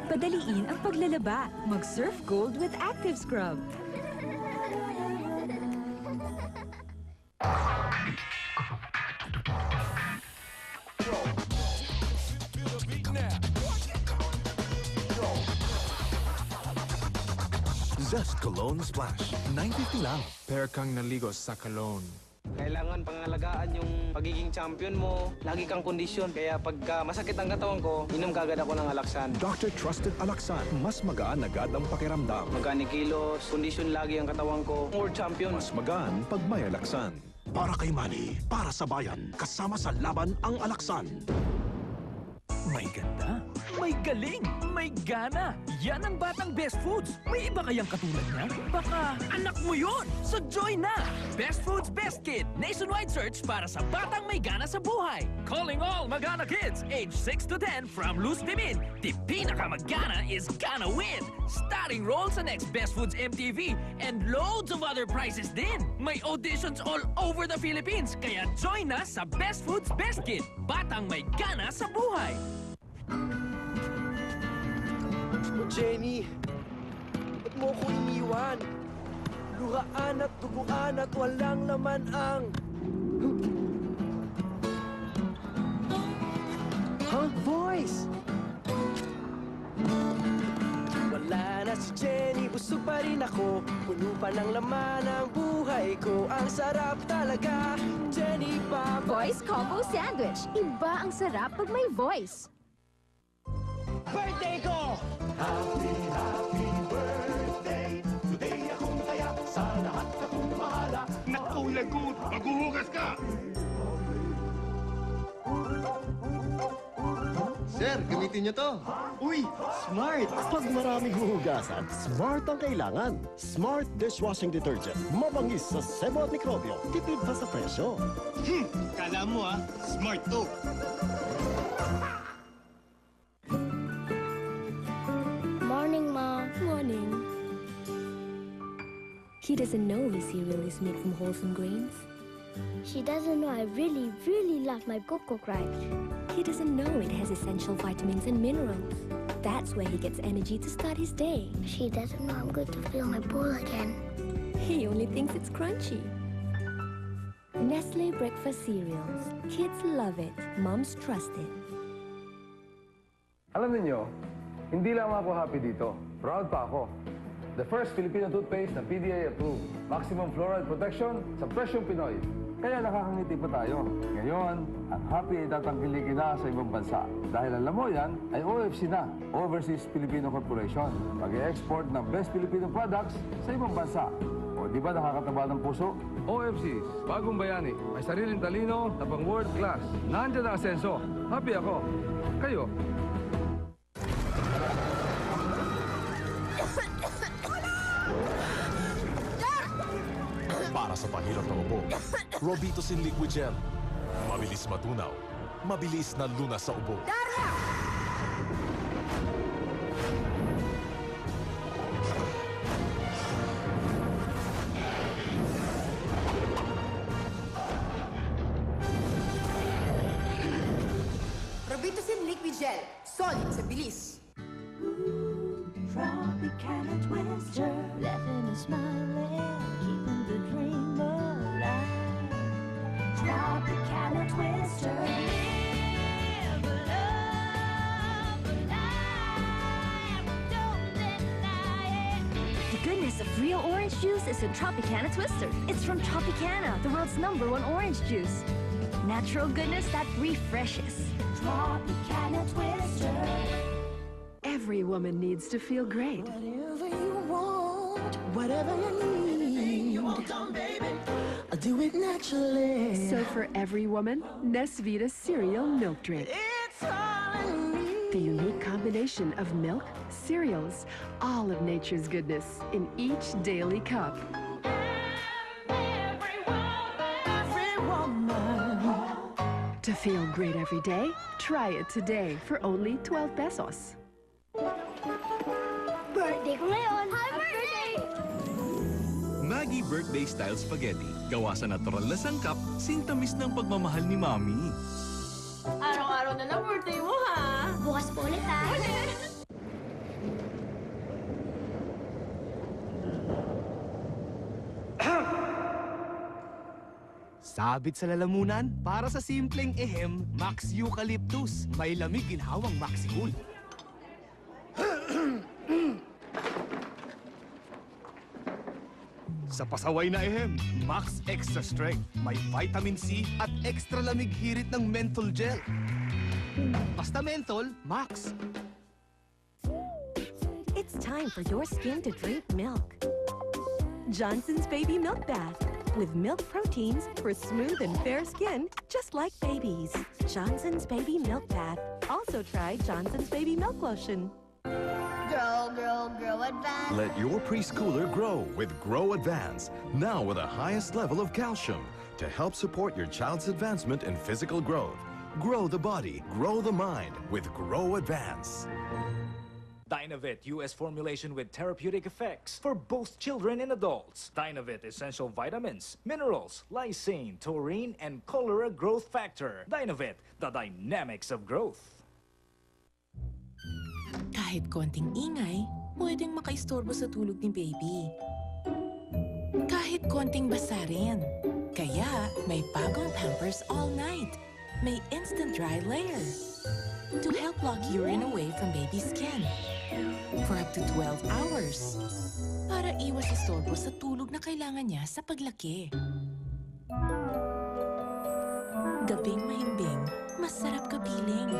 Padaliin ang paglalaba. Mag-Surf Gold with Active Scrub. Zest Cologne Splash, $9.50 lang. Pair kang naligos sa cologne. Kailangan pangalagaan yung pagiging champion mo. Lagi kang kondisyon. Kaya pagka masakit ang katawan ko, inom kagad ako ng Alaxan. Dr. Trusted Alaxan, mas magaan agad ang pakiramdam. Magkani kilos, kondisyon lagi ang katawan ko. World champion. Mas magaan pag may Alaxan. Para kay Manny, para sa bayan, kasama sa laban ang Alaxan. May ganda, may galing, may gana. Yan ang Batang Best Foods. May iba kayang katulad niya? Baka anak mo yun! So join na! Best Foods Best Kid. Nationwide search para sa batang may gana sa buhay. Calling all Magana kids age 6 to 10 from Luz Timin. The pinakamagana is gonna win. Starting roll sa next Best Foods MTV and loads of other prizes din. May auditions all over the Philippines. Kaya join na sa Best Foods Best Kid. Batang may gana sa buhay. Jenny, ba't mo ko iniwan? Luhaan at duguan at walang laman ang... Huh? Voice! Wala na si Jenny, busog pa rin ako. Puno pa ng laman ang buhay ko. Ang sarap talaga, Jenny Papa. Voice Combo Sandwich. Iba ang sarap pag may voice. Birthday ko! Happy, happy birthday! Today akong taya, sa lahat akong mahala. Naku, lagot! Maghuhugas ka! Sir, gamitin niyo to. Uy, smart! Pag maraming huhugasan, smart ang kailangan. Smart dishwashing detergent. Mabangis sa sebo at mikrobyo. Tipid pa sa presyo. Kala mo smart to! Morning, Ma. Morning. He doesn't know his cereal is made from wholesome grains. She doesn't know I really, really love my Cocoa Crunch. He doesn't know it has essential vitamins and minerals. That's where he gets energy to start his day. She doesn't know I'm going to fill my bowl again. He only thinks it's crunchy. Nestle breakfast cereals. Kids love it. Moms trust it. Alam niyo, hindi lang ako happy dito. Proud pa ako. The first Filipino toothpaste na PDA approved. Maximum fluoride protection sa presyong Pinoy. Kaya nakakangiti pa tayo. Ngayon, ang happy ay tatangkilikin na sa ibang bansa. Dahil alam mo yan, ay OFC na, Overseas Filipino Corporation. Mag-export ng best Filipino products sa ibang bansa. O di ba nakakataba ng puso? OFCs, bagong bayani. May sariling talino na pang world class. Nandiyan ang asenso. Happy ako. Kayo? Para sa pahirap ng ubo, Robitussin Liquid Gel. Mabilis matunaw, mabilis na lunas sa ubo. Robitussin Liquid Gel. Solid sa bilis. Tropicana Twister, laughing and smiling, keeping the dream alive. Tropicana Twister, live love alive, don't deny it. The goodness of real orange juice is in Tropicana Twister. It's from Tropicana, the world's #1 orange juice. Natural goodness that refreshes. Tropicana Twister. Every woman needs to feel great. Whatever you want, whatever you need, you want come, baby. I'll do it naturally. So for every woman, Nesvita cereal milk drink. It's all in me. The unique combination of milk, cereals, all of nature's goodness in each daily cup. Every woman. To feel great every day, try it today for only 12 pesos. Birthday ko ngayon! Happy birthday! Maggie Birthday Style Spaghetti. Gawa sa natural na sangkap, sintamis ng pagmamahal ni Mami. Araw-araw na na birthday mo, ha? Bukas po ulit, ha? Sabit sa lalamunan, para sa simpleng ehem, Max Eucalyptus. May lamig ginhawang Maxi-Cool. Sa pasaway na ehem, Max Extra Strength. May vitamin C at extra lamig hirit ng menthol gel. Basta menthol, Max. It's time for your skin to drink milk. Johnson's Baby Milk Bath. With milk proteins for smooth and fair skin, just like babies. Johnson's Baby Milk Bath. Also So try Johnson's Baby Milk Lotion. Grow advance. Let your preschooler grow with Grow Advance, now with the highest level of calcium to help support your child's advancement in physical growth. Grow the body, grow the mind with Grow Advance. Dynavit US formulation with therapeutic effects for both children and adults. Dynavit essential vitamins, minerals, lysine, taurine, and cholera growth factor. Dynavit, the dynamics of growth. Kahit konting ingay, pwedeng makaistorbo sa tulog ni baby. Kahit konting basa rin. Kaya may bagong Pampers All Night. May instant dry layer to help lock urine away from baby's skin for up to 12 hours para iwas istorbo sa tulog na kailangan niya sa paglaki. Gabing mahimbing, masarap kapiling.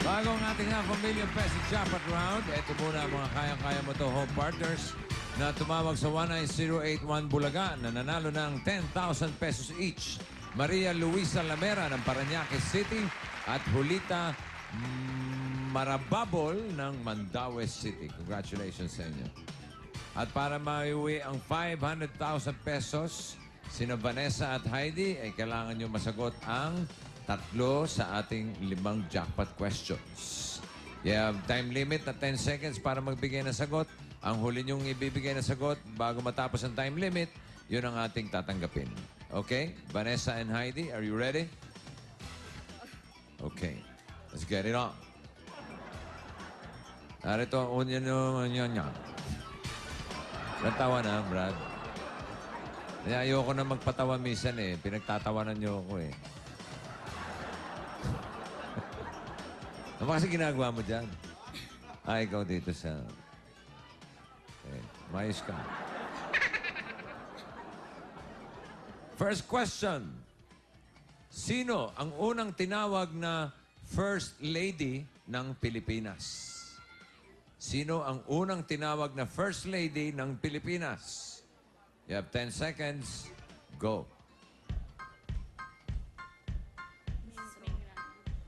Bago ang ating half a million peso jackpot round, ito muna ang mga kayang-kaya mo to home partners na tumawag sa 19081 Bulaga na nanalo ng 10,000 pesos each. Maria Luisa Lamera ng Parañaque City at Julita Marababol ng Mandaue City. Congratulations sa inyo. At para maiuwi ang 500,000 pesos, sina Vanessa at Heidi ay kailangan nyo masagot ang 3 sa ating 5 jackpot questions. You have time limit na 10 seconds para magbigay ng sagot. Ang huli niyong ibibigay na sagot bago matapos ang time limit, yun ang ating tatanggapin. Okay? Vanessa and Heidi, are you ready? Okay. Let's get it on. Narito ang unya niya. Natawa na, Brad. Kaya ayoko na magpatawa minsan eh. Pinagtatawanan niyo ako eh. Ano kasi ginagawa mo dyan? Ikaw dito sa... Mayos ka. First question. Sino ang unang tinawag na First Lady ng Pilipinas? Sino ang unang tinawag na First Lady ng Pilipinas? You have 10 seconds. Go.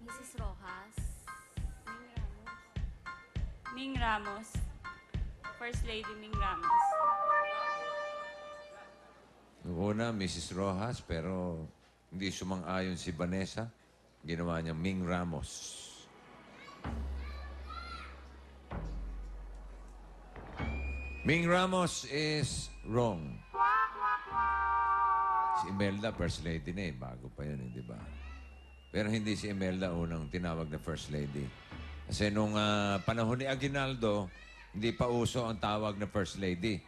Mrs. Rojas. Ming Ramos. First Lady Ming Ramos. Noong una, Mrs. Rojas, pero hindi sumang-ayon si Vanessa. Ginawa niya Ming Ramos. Ming Ramos is wrong. Si Imelda, First Lady na eh. Bago pa yun, di ba? Pero hindi si Imelda unang tinawag na First Lady. Kasi nung panahon ni Aguinaldo, hindi pa uso ang tawag na First Lady.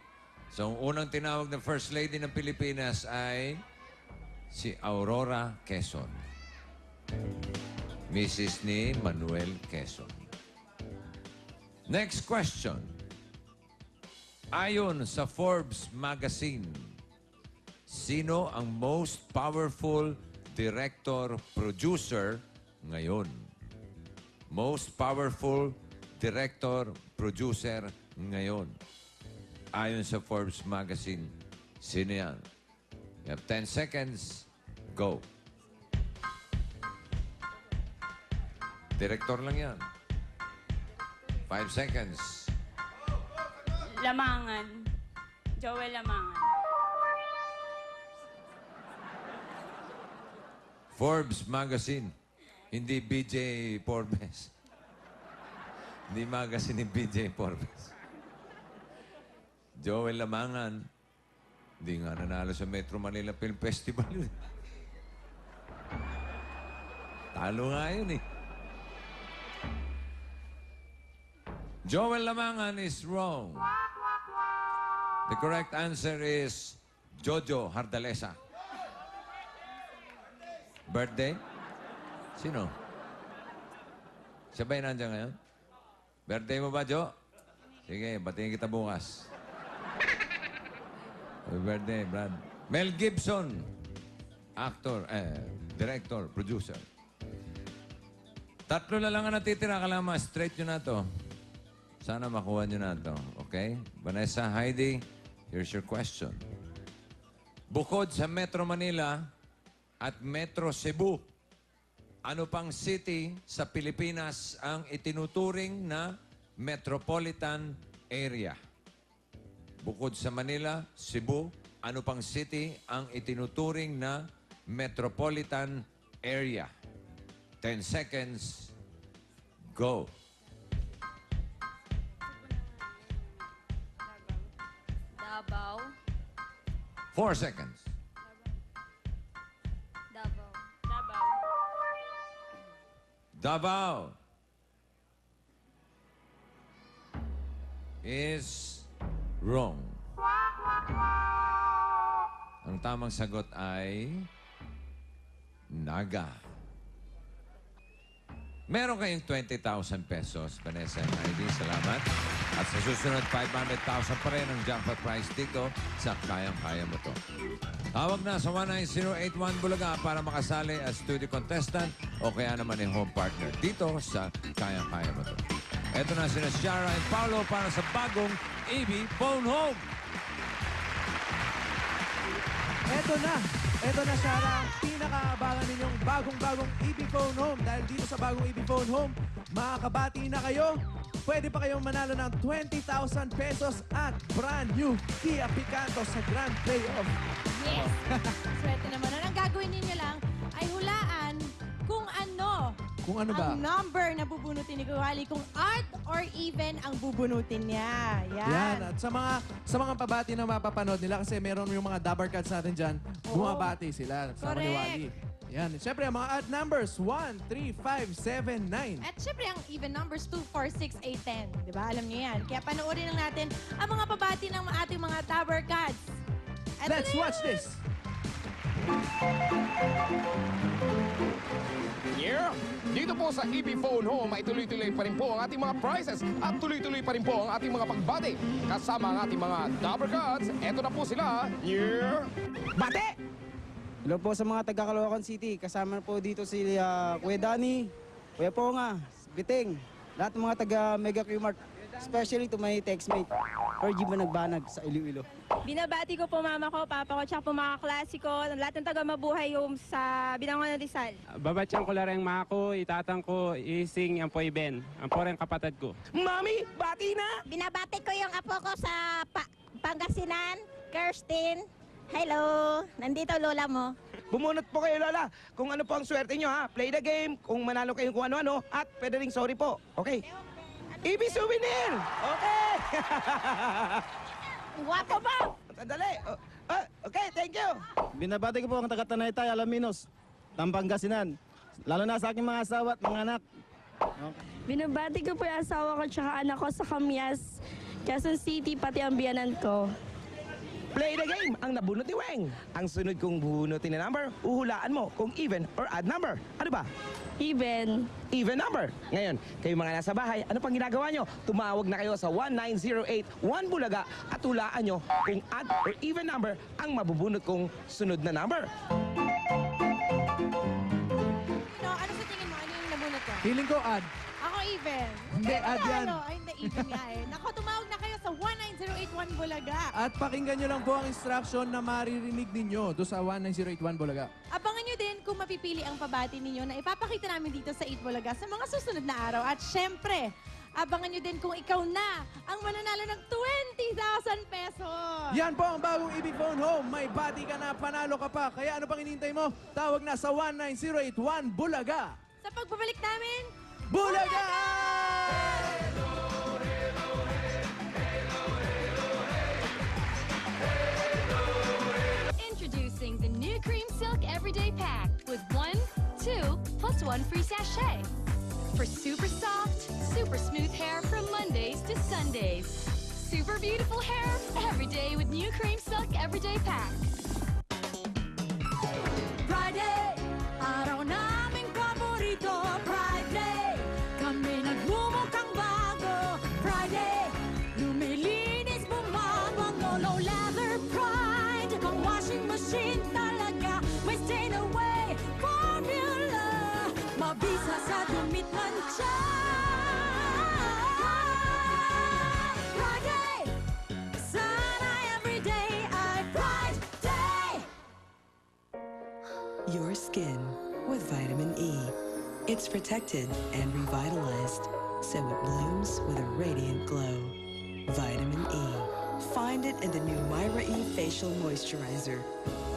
So, ang unang tinawag na First Lady ng Pilipinas ay si Aurora Quezon. Mrs. ni Manuel Quezon. Next question. Ayon sa Forbes magazine, sino ang most powerful director-producer ngayon? Most powerful director-producer ngayon. Ayon sa Forbes magazine, sino yan? You have 10 seconds. Go. Director lang yan. 5 seconds. Lamangan. Joel Lamangan. Forbes magazine. Hindi BJ Forbes. Hindi magazine ni BJ Forbes. Joel Lamangan. Hindi nga nanalo sa Metro Manila Film Festival yun. Talo nga yun eh. Joel Lamangan is wrong. The correct answer is Jojo Hardalesa. Birthday? Sino? Siya ba yung nandiyan ngayon? Birthday mo ba, Jo? Sige, batingin kita bukas. Happy birthday, Brad. Mel Gibson. Actor, director, producer. 3 na lang ang natitira. Kalama, straight nyo na to. Sana makuha nyo na to. Okay? Vanessa, Heidi, here's your question. Bukod sa Metro Manila at Metro Cebu, ano pang city sa Pilipinas ang itinuturing na metropolitan area? Bukod sa Manila, Cebu, ano pang city ang itinuturing na metropolitan area? 10 seconds. Go. Davao. 4 seconds. Davao. Davao. Davao is wrong. Ang tamang sagot ay Naga. Meron kayong 20,000 pesos, Vanessa and Heidi. Salamat. At sa susunod, 500,000 pa rin ang jackpot prize dito sa Kayang-Kaya Mo To. Tawag na sa 19081 Bulaga para makasali as studio contestant o kaya naman ay home partner dito sa Kayang-Kaya Mo To. Ito na sina Shara and Paolo para sa bagong EB Phone Home. Ito na, Sarah, ang pinakaabangan ninyong bagong-bagong EB Phone Home. Dahil dito sa bagong EB Phone Home, makakabati na kayo. Pwede pa kayong manalo ng 20,000 pesos at brand new Kia Picanto sa Grand Playoff. Yes! Swerte naman. Ang gagawin ninyo lang ay hulaan kung ano Kung ano ba? ang number na bubunutin ni Kuwali, kung odd or even ang bubunutin niya. Yan. At sa mga pabati na mapapanood nila, kasi meron yung mga dabber cards natin dyan, bumabati sila sa Correct. Wali. Yan. Siyempre, ang mga odd numbers, 1, 3, 5, 7, 9. At syempre, ang even numbers, 2, 4, 6, 8, 10. Diba? Alam niyo yan. Kaya panoorin lang natin ang mga pabati ng ating mga dabber cards. Let's watch this! Yeah! Dito po sa EB Phone Home ay tuloy-tuloy pa rin po ang ating mga prizes at tuloy-tuloy pa rin po ang ating mga pagbati. Kasama ang ating mga Dabber Gods, eto na po sila. Yeah! Bate! Hello po sa mga taga Caloocan City. Kasama po dito si Kuya Danny, Kuya Ponga, Biting, lahat ng mga taga Mega Q-Mart. Especially to my textmate, RG Banagbanag sa Iloilo. Binabati ko po mama ko, papa ko, tsaka po mga klase ko, lahat ng taga Mabuhay yung sa Binangonan Rizal. Babatyang ko larang mga ko, itatang ko, ising ang Poyben, ang poreng kapatid ko. Mami, bati na! Binabati ko yung apo ko sa Pangasinan, Kirsten. Hello, nandito lola mo. Bumunot po kayo, Lola. Kung ano po ang swerte nyo, ha? Play the game, kung manalo kayo kung ano-ano, at pwede rin sorry po. Okay? EB Souvenir! Okay! Guwapo mo! Sandali. Okay, thank you. Binabati ko po ang taga Tanaytay, Alaminos, Pangasinan. Lalo na sa aking mga asawa at mga anak. Binabati ko po yung asawa ko tsaka anak ko sa Kamias, Quezon City, pati ang biyanan ko. Play the game, ang nabunot ni Weng. Ang sunod kong bunutin na number, uhulaan mo kung even or odd number. Ano ba? Even. Even number. Ngayon, kayo mga nasa bahay, ano pang ginagawa nyo? Tumawag na kayo sa 19081 Bulaga at hulaan nyo kung odd or even number ang mabubunot kong sunod na number. Ano sa tingin mo? Ano yung nabunot ko? Feeling ko odd. Ako even. Hindi, odd yan. Ay, hindi even nga eh. Naku, tumawag na kayo sa 19081 Bulaga. At pakinggan nyo lang po ang instruction na maririnig ninyo doon sa 19081 Bulaga. Abangan nyo din kung mapipili ang pabati ninyo na ipapakita namin dito sa 8 Bulaga sa mga susunod na araw. At syempre, abangan nyo din kung ikaw na ang mananalo ng 20,000 pesos. Yan po ang bagong EB Phone Home. May bati ka na, panalo ka pa. Kaya ano pang hinihintay mo? Tawag na sa 19081 Bulaga. Sa pagbabalik namin, Bulaga! Introducing the new Cream Silk Everyday Pack with 1, 2, plus 1 free sachet. For super soft, super smooth hair from Mondays to Sundays. Super beautiful hair every day with new Cream Silk Everyday Pack. Friday, araw naming paborito. Friday, kami nagmumukhang bago. Friday, lumilinis bumago. No leather pride, pang washing machine talaga. May stain away formula, mabisa sa damit mancha. Friday, sana everyday ay Friday. your skin with vitamin E. It's protected and revitalized, so it blooms with a radiant glow. Vitamin E. Find it in the new Myra E Facial Moisturizer.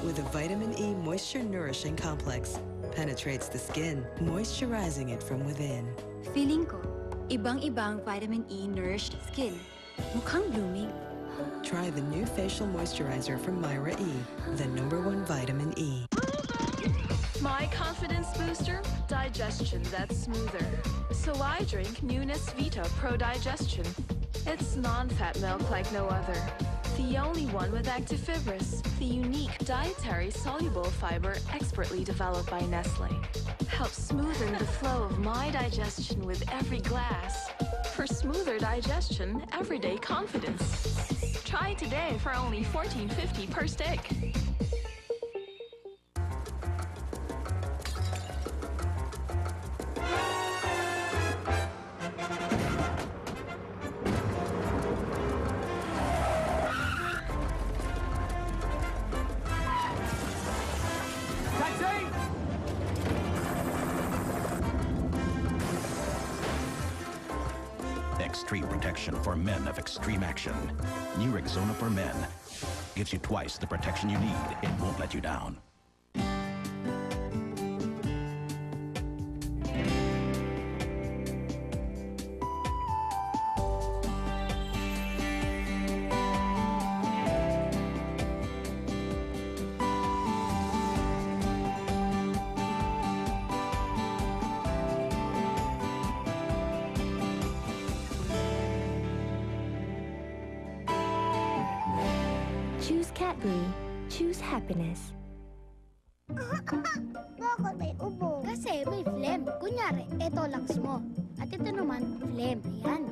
With a Vitamin E Moisture Nourishing Complex. Penetrates the skin, moisturizing it from within. Feeling ko, ibang-ibang vitamin E nourished skin. Mukhang blooming. Try the new facial moisturizer from Myra E, the #1 vitamin E. My confidence booster? Digestion that's smoother. So I drink Newness Vita Pro Digestion. It's non-fat milk like no other. The only one with active fibrous, the unique dietary soluble fiber expertly developed by Nestle. Helps smoothen the flow of my digestion with every glass. For smoother digestion, everyday confidence. Try today for only $14.50 per stick. Extreme protection for men of extreme action. New Rexona for men gives you twice the protection you need. It won't let you down. Choose Cadbury. Choose happiness. Bakit may ubo? Kasi may phlegm. Kunyari, eto lungs mo. At ito naman, phlegm. Ayan.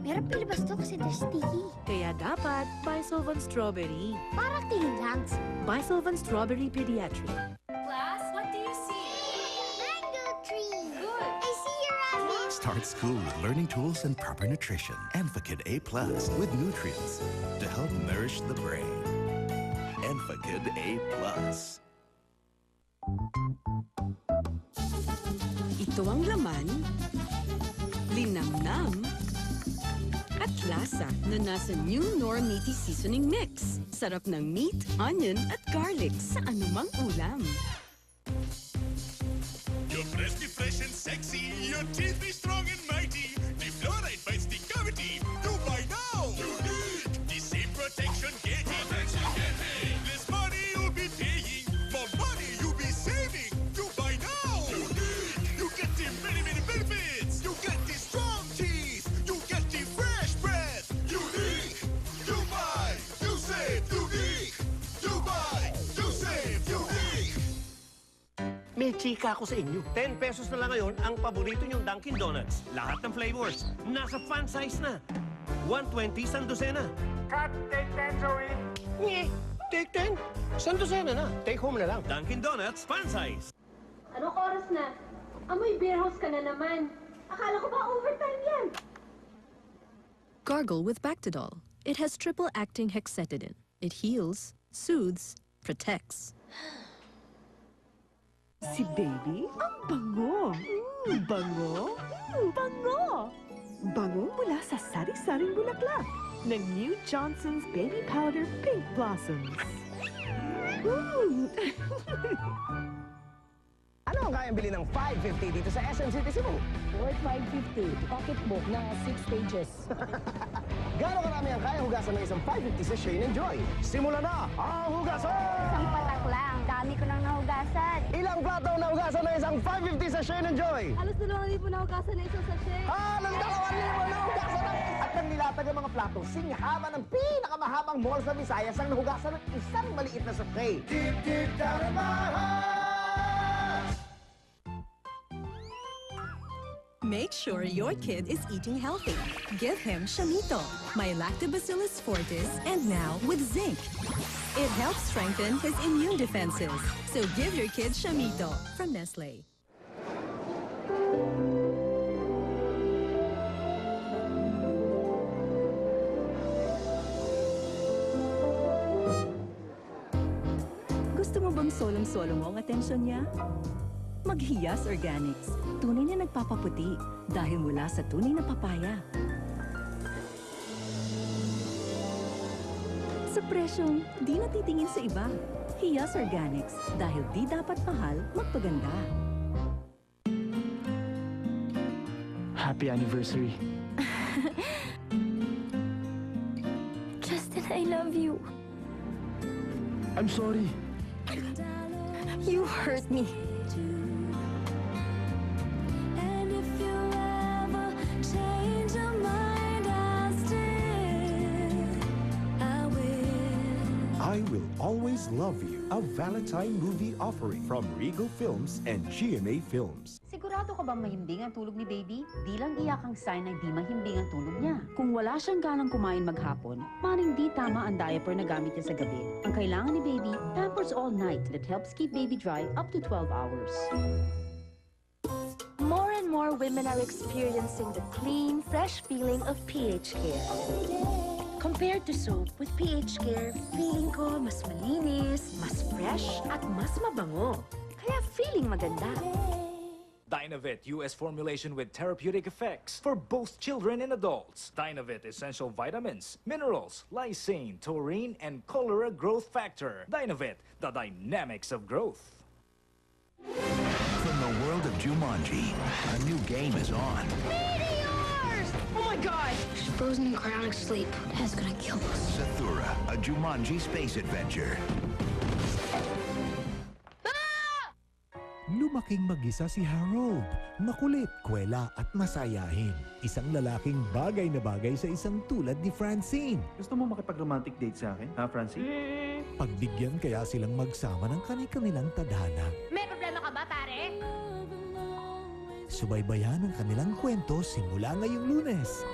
Meron pilibas to kasi they're sticky. Kaya dapat Bisolvan Strawberry. Para clean lungs. Bisolvan Strawberry Pediatric. Class, what do you see? Mango tree. Good. I see your rabbit. Start school with learning tools and proper nutrition. Enfakid A+ with nutrients to help nourish the brain. Enfakid A+. Ito ang laman, linamnam, at lasa na nasa new Nor Meaty Seasoning Mix. Sarap ng meat, onion, at garlic sa anumang ulam. Your breast be fresh and sexy, your teeth be strong and mighty. The fluoride fights the cavity. Do buy now. Unique. The same protection getting. Less money you'll be paying, more money you'll be saving. Do buy now. Unique. You get the many benefits. You get the strong teeth. You get the fresh breath. Unique. You buy, you save. Unique. You buy, you save. Unique. May chika ako sa inyo. 10 pesos na lang ngayon ang paborito niyong Dunkin' Donuts. Lahat ng flavors. Nasa fan size na. 120 san dosena. Cut, take 10, Joey. Nye, take 10. San dosena na. Take home na lang. Dunkin' Donuts, fan size. Anong oras na? Amoy beer house ka na naman. Akala ko ba overtime yan? Gargle with Bactidol. It has triple-acting hexetidine. It heals, soothes, protects. Si Baby, ang bango. Bango? Bango! Bango mula sa sari-saring bulaklak ng New Johnson's Baby Powder Pink Blossoms. Ano ang kayang bilhin ng 550 dito sa SM City Cebu? Worth 550. Pocketbook na 6 pages. Gano'ng karami ang kayang hugasan ng isang 550 sa Shane and Joy? Simula na ang hugasan! Isang patak lang. Dami ko nang nahugasan. Ilang plato ang nahugasan ng isang 550 sa Shane and Joy? Halos 2,000 nahugasan na isang sachet. Halos 2,000 nahugasan ng... At ang nilatag ang mga plato, singhama ng pinakamahabang mall sa Visayas ang nahugasan ng isang maliit na sachet. Deep, deep down in my heart! Make sure your kid is eating healthy. Give him Shamito, my Lactobacillus fortis, and now with zinc. It helps strengthen his immune defenses. So give your kid Shamito from Nestle. Gusto mo bang ang solong-solo mo ang atensyon niya? Maghiyas Organics. Tunay na nagpapaputi dahil mula sa tunay na papaya. Sa presyong di natitingin sa iba. Hiyas Organics. Dahil di dapat mahal, magpaganda. Happy anniversary. Justin, I love you. I'm sorry. You hurt me. And if you ever change your mind, I'll still, I will. I Will Always Love You, a Valentine movie offering from Regal Films and GMA Films. Sigurado ka bang mahimbing ang tulog ni baby? Di lang iyak ang sign na di mahimbing ang tulog niya. Kung wala siyang ganang kumain maghapon, maring di tama ang diaper na gamit niya sa gabi. Ang kailangan ni baby, Pampers All Night that helps keep baby dry up to 12 hours. More and more women are experiencing the clean, fresh feeling of pH Care. Compared to soap, with pH Care, feeling ko mas malinis, mas fresh, at mas mabango. Kaya feeling maganda. Dynavit US formulation with therapeutic effects for both children and adults. Dynavit essential vitamins, minerals, lysine, taurine, and cholera growth factor. Dynavit, the dynamics of growth. From the world of Jumanji, a new game is on. Meteors! Oh my god! She's frozen in cryonic sleep. That's gonna kill us. Zathura, a Jumanji space adventure. Lumaking mag-isa si Harold. Makulit, kwela at masayahin. Isang lalaking bagay na bagay sa isang tulad ni Francine. Gusto mo makipag-romantic date sa akin, ha, Francine? Pagbigyan kaya silang magsama ng kanilang tadhana. May problema ka ba, pare? Subaybayan ang kanilang kwento simula ngayong Lunes.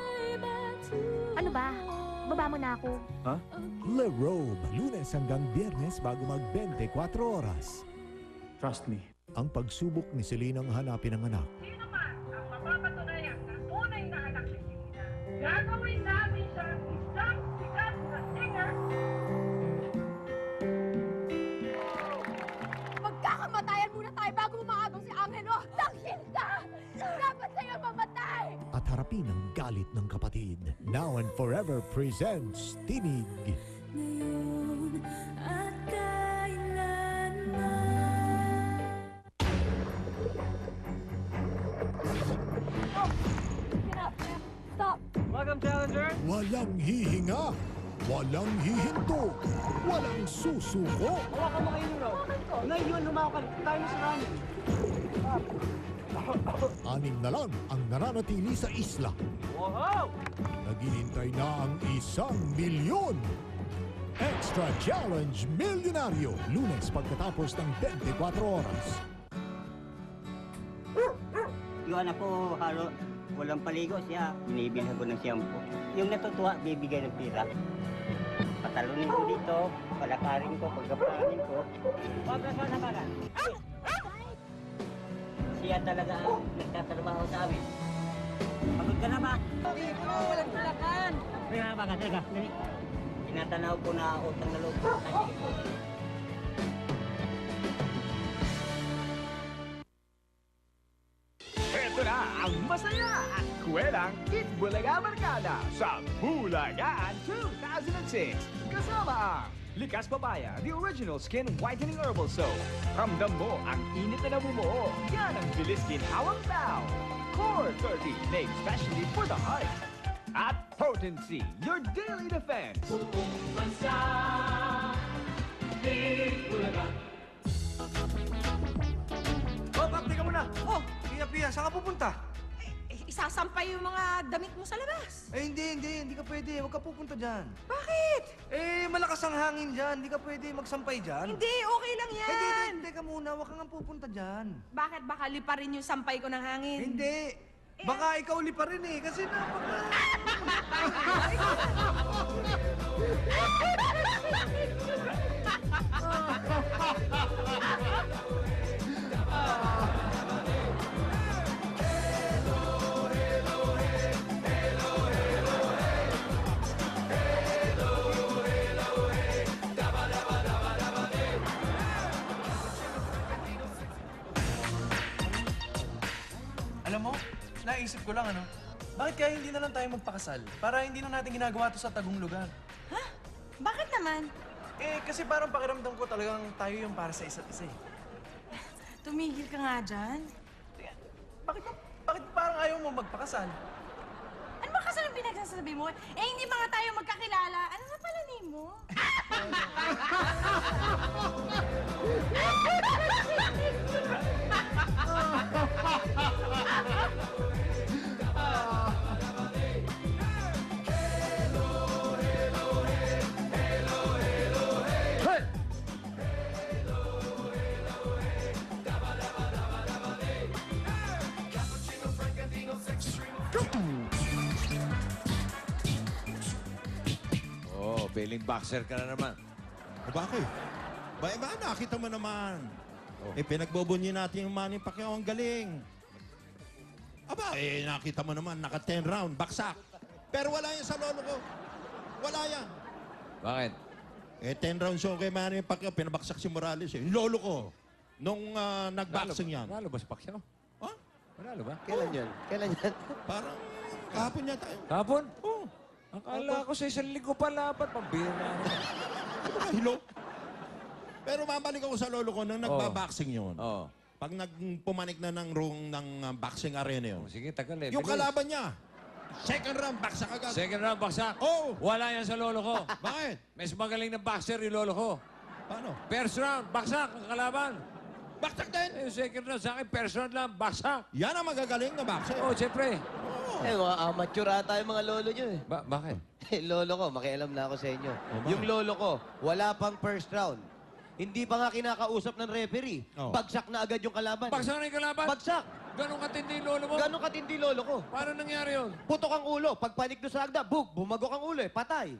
Ano ba? Baba mo na ako. Ha? Le Robe, Lunes hanggang Biyernes bago mag 24 oras. Trust me. Ang pagsubok ni Celine ang hanapin ng anak. Sino man ang mapapatunayan na tunay na anak ni Selena, gagawin namin siyang isang sikat na singer. Magkakamatayan muna tayo bago umaabang si Angelo! Tangin ka! Dapat sa'yo mamatay! At harapin ang galit ng kapatid. Now and Forever presents Tinig. Ngayon at kailanman. Stop! Welcome, challenger! Walang hihinga, walang hihinto, walang susuko. Hawakan mo kayo nyo. Ngayon, lumakad tayo sa ramen. Anim na lang ang nananatili sa isla. Wow! Naghihintay na ang 1,000,000. Extra Challenge Milyonaryo. Lunes pagkatapos ng 24 oras. Yung anak ko, walang paligo siya. Binibilhan ko ng shampoo. Yung natutuwa, bibigay ng pira. Patalunin ko dito, palakarin ko, pagkapanin ko. Wag na sana. Siya talaga ang nagtatrabaho sa amin. Pagod ka na ba? Hindi ko, walang tulakan. Kaya ba ka talaga? Tinatanaw ko na utang na loob ko. Ito na ang masaya at kwelang Itbulaga Barkada sa Bulagaan 2006. Kasama ang Likas Papaya, the original skin whitening herbal soap. Ramdam mo ang init na namumuo. Yan ang bilis ginhawang tao. Core 30, made specially for the heart. At Potency, your daily defense. Bansa, Itbulaga. Oh, Pap, tika muna! Oh, Pia, saan ka pupunta? Isasampay yung mga damit mo sa labas. Hindi ka pwede. Huwag ka pupunta dyan. Bakit? Malakas ang hangin dyan. Hindi ka pwede magsampay dyan. Hindi, okay lang yan. Hindi ka muna. Huwag ka nga pupunta dyan. Bakit? Baka liparin yung sampay ko ng hangin. Hindi. Baka ikaw liparin eh. Kasi napaka... Alam mo, naisip ko lang ano, bakit kaya hindi na lang tayo magpakasal? Para hindi na natin ginagawa to sa tagong lugar. Bakit naman? Eh, kasi parang pakiramdam ko talagang tayo yung para sa isa't isa eh. Tumigil ka nga dyan. Bakit parang ayaw mo magpakasal? Ano ba kasi ang pinagsasabi mo? Eh, hindi ba nga tayo magkakilala? Ano na pala name mo? Oh, bailing boxer ka na naman. O bakit? Ba, nakita mo naman. Eh, pinagbubunyi natin yung Manny Pacquiao, ang galing. Aba, nakita mo naman, naka 10 round, baksak. Pero wala yan sa lolo ko. Wala yan. Bakit? 10 rounds yung kay Manny Pacquiao, pinabaksak si Morales eh. Yung lolo ko, nung nag-boxing yan. Panalo ba si Pacquiao? Ha? Panalo ba? Kailan yan? Kailan yan? Parang kahapon yan tayo. Kahapon? Oo. Akala ko sa isang linggo pa lapat. Pambira na. Ano ba, hilo? Pero mabalik ako sa lolo ko nung nagbaboxing yun. Oo. Pag nagpumanik na ng boxing arena yun. Sige, tagal eh. Yung Bilis. kalaban niya, second round, baksak agad. Second round, baksak. Oo. Wala yan sa lolo ko. Bakit? Mas magaling na boxer yung lolo ko. Paano? First round, baksak ang kalaban. Baksak din? Yung second round, sa akin, first round lang, baksak. Yan ang magagaling na boxer. Oo, siyempre. Eh, mga amateur ata yung mga lolo nyo eh. Bakit? Lolo ko, makialam na ako sa inyo. Yung lolo ko, wala pang first round. Hindi pa nga kinakausap ng referee. Bagsak na agad yung kalaban. Bagsak na yung kalaban? Bagsak! Ganong katindi yung lolo mo? Ganong katindi lolo ko. Paano nangyari yun? Putok ang ulo. Pagpanik doon sa agda, bumagok ang ulo eh. Patay.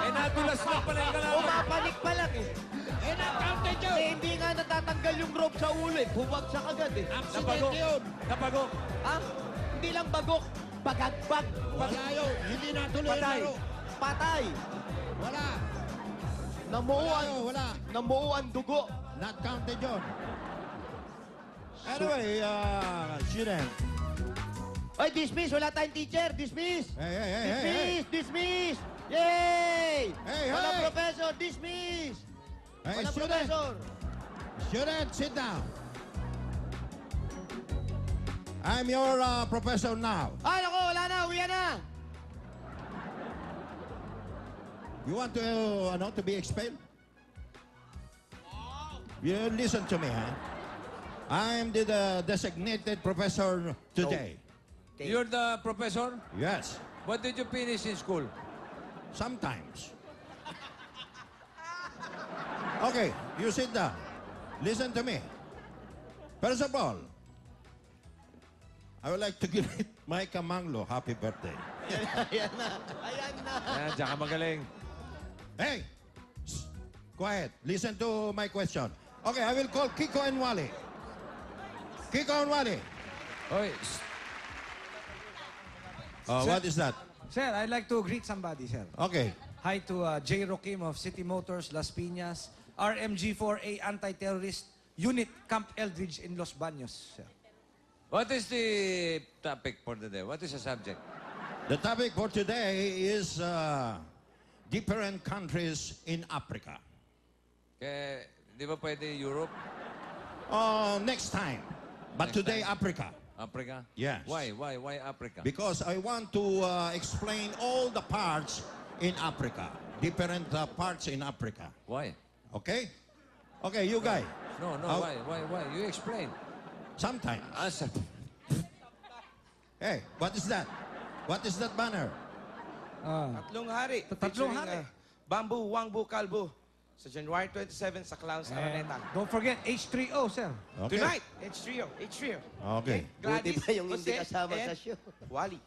Eh, natulas na pala yung kalaban. Umapanik pa lang eh. Eh, na-counted yun. Eh, hindi nga natatanggal yung rope sa ulo eh. Bumagsak agad eh. Napagok. Napagok. Ha? Hindi lang bagok. Bagagbag. Wala yun. Hindi natuloy yung Patay. laro. Patay. Wala. Namuuan. Wala. Namuuan dugo. Not counted yun. Anyway, student. Ay, dismiss! Wala tayong teacher! Dismiss! Hey. Dismiss! Yay! Hey, Walang hey. professor! Dismiss! Hey, Walang student. professor! Student, sit down. I'm your professor now. Ay, nako! Wala na! Uwi na! You want to be expelled? You listen to me, huh? I'm the designated professor today. You're the professor? Yes. What did you finish in school? Sometimes. Okay, you sit down. Listen to me. First of all, I would like to greet Micah Manglo happy birthday. Ayan na! Ayan na! Ayan, diyan ka magaling. Hey! Shh. Quiet. Listen to my question. Okay, I will call Kiko and Wally. Kiko and Wally. Oy. What is that? Sir, I'd like to greet somebody, sir. Okay. Hi to J. Rokim of City Motors, Las Piñas, RMG-4A Anti-Terrorist Unit, Camp Eldridge in Los Baños, sir. What is the topic for today? What is the subject? The topic for today is different countries in Africa. Kaya, di ba pwede Europe? Next time. But Next today, time. Africa. Africa? Yes. Why? Why Africa? Because I want to explain all the parts in Africa. Different parts in Africa. Why? Okay? Okay, you guys. No, why? You explain. Sometimes. Answer. Hey, what is that? What is that banner? Tatlong hari. Tatlong hari. Bamboo, Wangbu, Kalbo. Sa January 27 sa Clowns Araneta. Don't forget, H3O, sir. Okay. Tonight, H3O. Okay. Buti pa yung hindi Jose, kasama and sa show. Wally.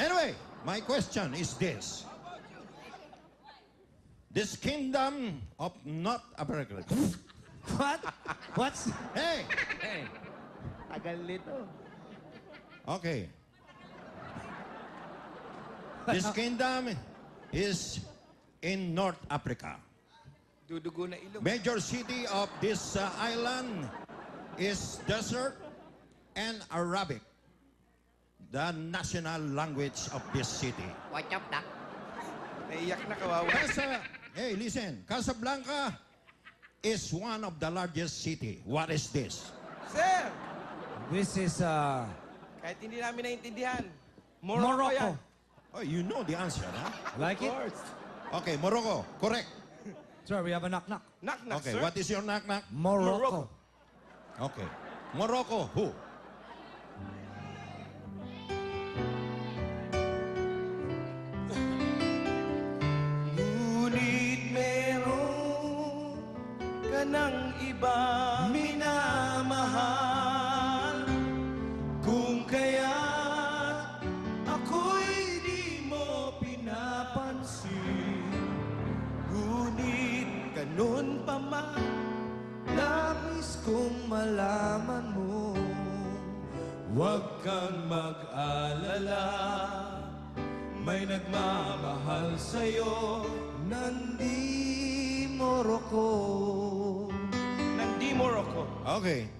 Anyway, my question is this. This kingdom of North America. What? What's... Hey! Hey. Tagal nito. Okay. This kingdom is in North Africa. Dudugo na ilong. Major city of this island is desert and Arabic, the national language of this city. Watch up, Doc. Naiyak na kawawa. Hey, listen. Casablanca is one of the largest city. What is this? Sir! This is, Kahit hindi namin naiintindihan. Morocco yan. Oh, you know the answer, huh? Like it? Okay, Morocco. Correct. Sir, we have a knock-knock. Knock-knock, Okay, sir. what is your knock-knock? Morocco. Okay. Morocco, who? Ngunit meron ka ng iba minamahal. Kung kaya't ako'y di mo pinapansin. Ngunit ganun pa man, nais kong malaman mo. Huwag kang mag-alala, may nagmamahal sa'yo ng di Morocco. Ng di Morocco. Okay.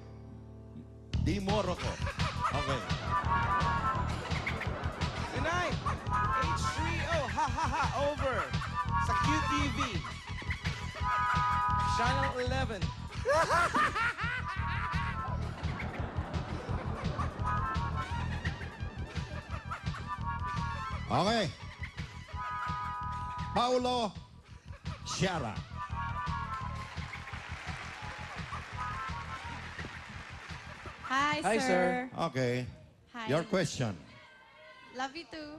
Di Morocco. Okay. Tonight, H3O, ha ha ha, over. Sa QTV. Channel 11. Okay. Paulo Sierra. Hi, Hi, sir. Okay. Hi. Your question. Love you too.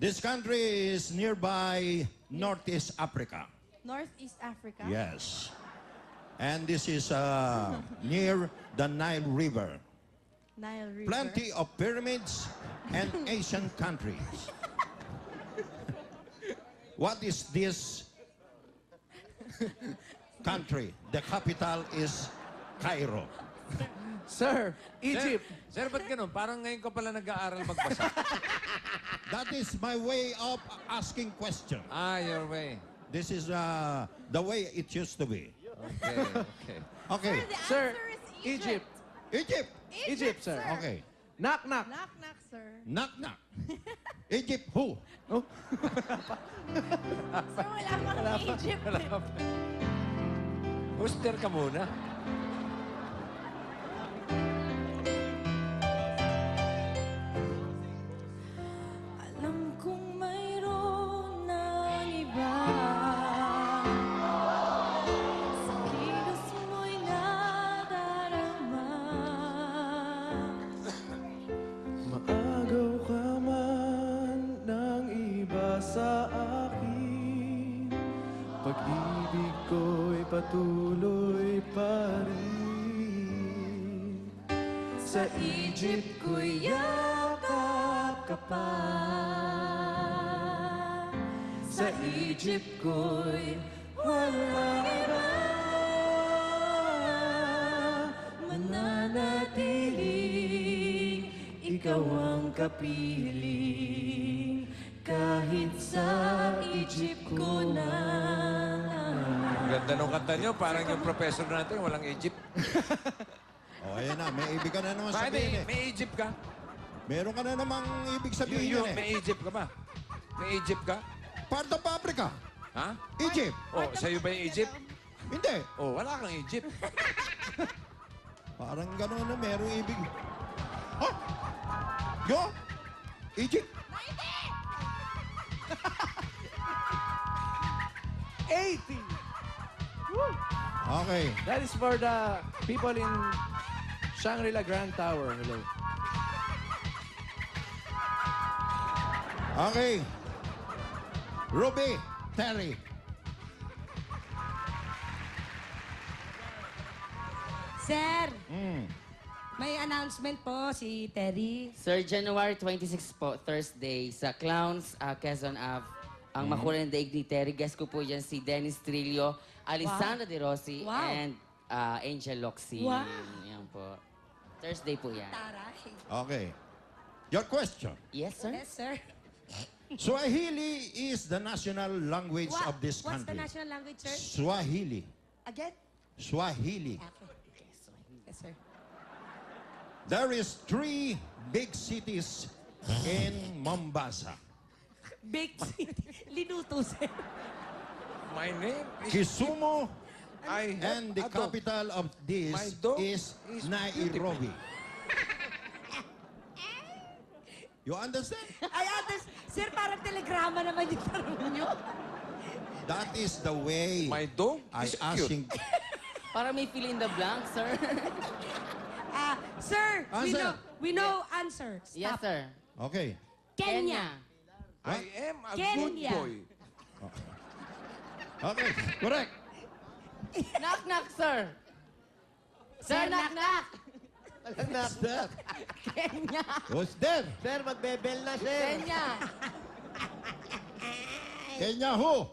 This country is nearby Northeast Africa. Northeast Africa? Yes. And this is near the Nile River. Nile River. Plenty of pyramids and Asian countries. What is this country? The capital is Cairo. Sir, Egypt. Sir, ba't ganun? Parang ngayon ko pala nag-aaral magbasa. That is my way of asking question. Ah, your way. This is the way it used to be. Okay, okay. Okay. Sir, Egypt. Egypt. Egypt, sir. Okay. Knock, knock. Knock, knock, sir. Knock, knock. Egypt who? Oh. Sir, wala pang Egypt. Booster ka muna. Alam kong mayroon ng iba. Sa kilos mo'y nadarama. Maagaw ka man ng iba sa akin. Pag-ibig ko'y patuloy pa rin. Sa Egypt ko'y yakap ka pa. Sa Egypt ko'y walang iba. Mananatiling ikaw ang kapiling. Kahit sa Egypt ko na. Ang ganda nung kanta nyo, parang yung professor natin, walang Egypt. Oh, ayan na. May ibig ka na naman Bakit sabihin eh. may Egypt ka? Meron ka na namang ibig sabihin You, yan eh. may Egypt ka ba? May Egypt ka? Part of Africa. Ha? Egypt. Oh, sa'yo ba yung Egypt? Hindi. Oh, wala kang Egypt. Parang gano'n na merong ibig. Ha? Yo? Egypt? 80. Woo. Okay. That is for the people in Shangri-La Grand Tower. Hello. Okay. Ruby, Terry. Sir, may announcement po si Terry. Sir, January 26 po, Thursday, sa Clowns, Quezon Ave. Ang makulay na daig ni Terry. Guest ko po dyan si Dennis Trillo, Alessandra De Rossi, Wow. and Angel Locsin. Wow. Yan po. Thursday po yan. Taray. Okay. Your question. Yes, sir? Yes, sir. Swahili is the national language of this What's the country. national language, sir? Swahili. Again? Swahili. Yes, sir. There is 3 big cities in Mombasa. Big city. Linuto, sir. My name is... Kisumu, I have and the a dog. capital of this My dog is is Nairobi. You understand? Ay, atas, sir, parang telegrama naman yung tanong nyo. That is the way My dog I is asking. Para may fill in the blank, sir. Sir, Answer. we know answer. Stop. Yes, sir. Okay. Kenya. I am a Kenya. good boy. Okay, correct. Knock, knock, sir. Sir, knock, knock. Walang knock. Kenya. Who's there? Sir, magbebel na, sir. Kenya. Kenya who?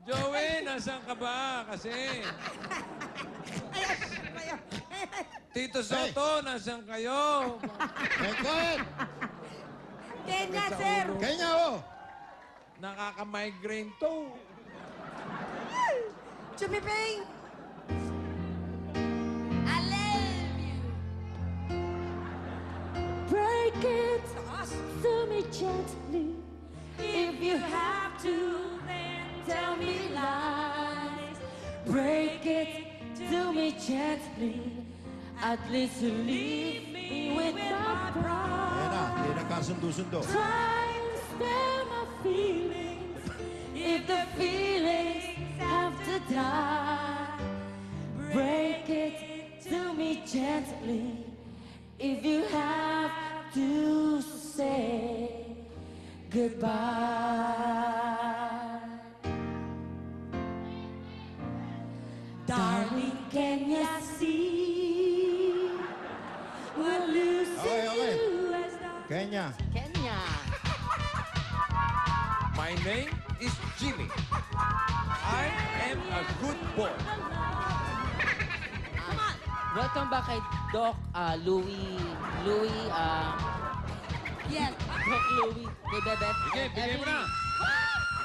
Joey, nasan ka ba? Kasi... Tito Soto, nasan kayo? Go Kenya, sir. Kenya who? Nakaka-migraine to. Chumiping. I love you. Break it to me gently. If you have to, then tell me lies. Break it to me gently. At least you leave me with my pride. Ayan na, hindi nagkasundo-sundo. Try and spare my feelings. If the feelings have to die, break it to me gently. If you have to say goodbye, darling, can you see we're losing Okay. you as the Kenya. Kenya. My name is Jimmy. I am a good boy. Welcome back kay Doc Louie, Yes. Doc Louie, kay Bebet. Bigay mo na.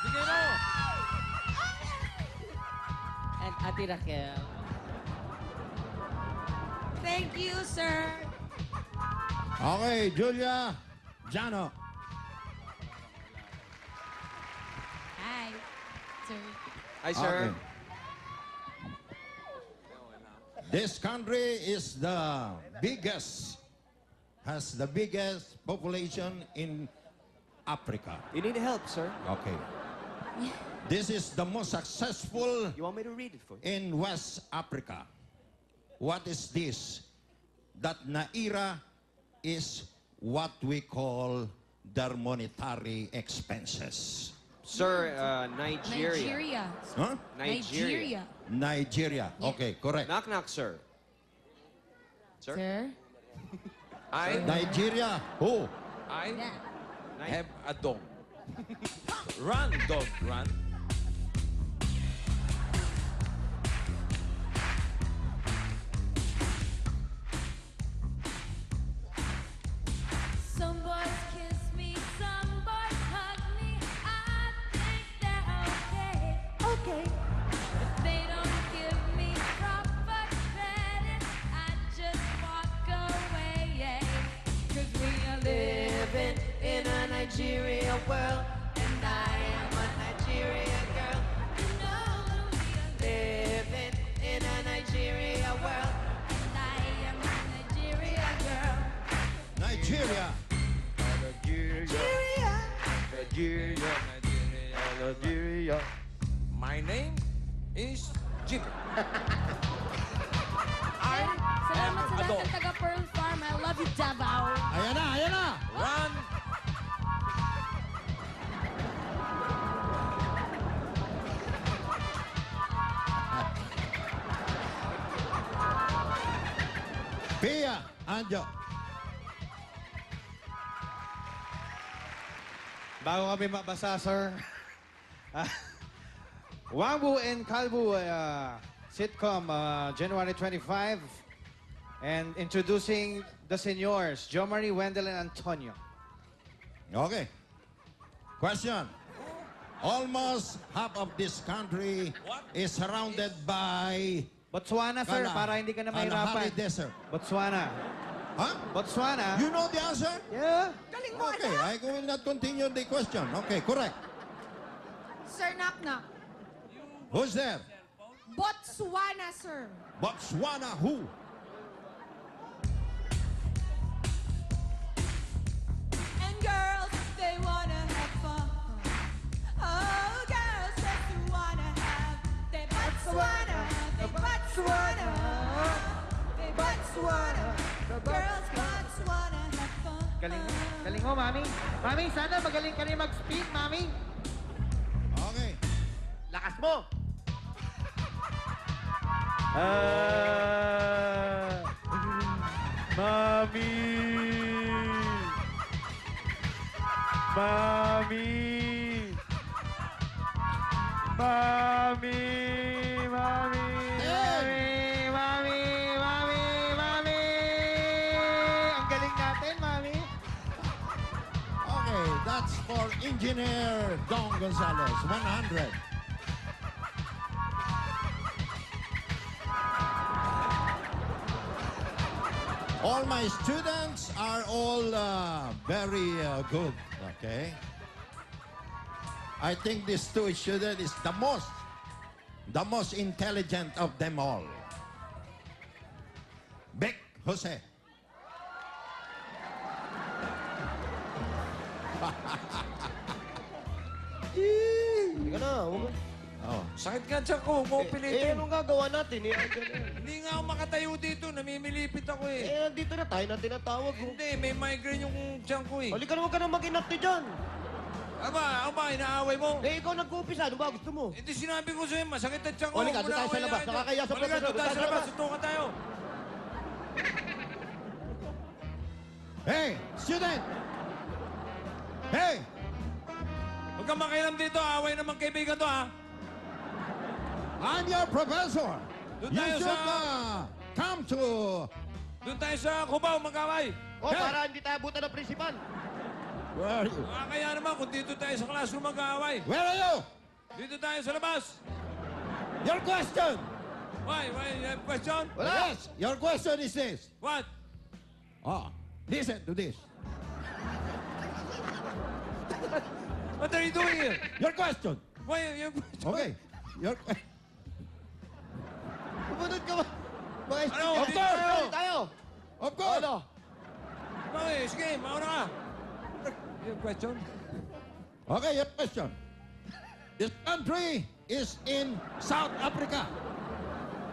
Bigay mo. And Ate Raquel. Thank you, sir. Okay, Julia. Jano. Hi, sir. Hi, sir. Okay. This country is the biggest, has the biggest population in Africa. You need help, sir. Okay. This is the most successful You want me to read it for you? in West Africa. What is this? That Naira is what we call their monetary expenses. Sir, Nigeria. Nigeria. Huh? Nigeria. Nigeria. Okay, correct. Knock, knock, sir. Sir? Sir? Nigeria. Who? I Yeah. have a dog. Run, dog, run. Some boys kiss me, some boys hug me. I think they're okay. Okay. If they don't give me proper credit, I just walk away. Yeah. 'Cause we are living in a Nigeria world, and I am a Nigeria girl. You know we are living in a Nigeria world, and I am a Nigeria girl. Nigeria. Nigeria. Nigeria. My name is Jimmy. I am Salamat a sa dog. lahat ng taga Pearl Farm. I love you, Davao. Ayan na, ayan na. Run. Pia, Anjo. Bago kami mabasa, sir. Wangbu and Kalbu sitcom, January 25. And introducing the seniors, Jo Marie, Wendell, and Antonio. Okay. Question. Almost half of this country is surrounded by Botswana, sir, para hindi ka na mahirapan. Kalahari Desert. Botswana. Huh? Botswana. You know the answer? Yeah. Galing mo, Okay, I will not continue the question. Okay, correct. Sir Knock-Knock. Who's there? Botswana, sir. Botswana who? And girls, they wanna have fun. Oh, girls just wanna have. They Botswana, they Botswana, they Botswana. Girls just wanna have fun. Galing mo, Mami. Mami, sana magaling ka rin mag-speak, Mami. Okay. Lakas mo! Mami! Mami! Mami! Mami! Mami! Mami! Mami! Mami! Ang galing natin, Mami. Okay, that's for Engineer Don Gonzalez. 100. All my students are all very good, okay? I think this two student is the most intelligent of them all. Beck Jose. Hindi ka na, huwag Oh. Sakit nga dyan ko, huwag mo pilitin. anong gagawa natin? Hindi nga ako makatayo dito, namimilipit ako eh. Nandito na tayo na tinatawag. Hindi, may migraine yung tiyan ko eh. Halika na, huwag ka na mag-inarte dyan. Aba, inaaway mo? Ikaw nag-uumpisa, ano ba gusto mo? Hindi sinabi ko sa'yo, masakit ang tiyan ko. Halika, doon tayo sa labas. Nakakaya sa Halika, doon tayo sa labas, sutukan tayo. Hey, student! Hey! Huwag kang makialam dito, away naman kaibigan to ha. I'm your professor. Doon You tayo should sa... come to... Doon tayo sa Cubao, mag-away. Para hindi tayo abutan ng principal. Where are you? Kaya naman kung dito tayo sa classroom mag-away. Where are you? Dito tayo sa labas. Your question. Why, you have question? Yes, your question is this. What? Oh, listen to this. What are you doing here? Your question. Why, you have question? Okay. Your Sumunod ka ba? Mga Ano? estudyante Of course. tayo. Of course. Ano? Okay, sige, mauna ka. You have question? Okay, your question. This country is in South Africa.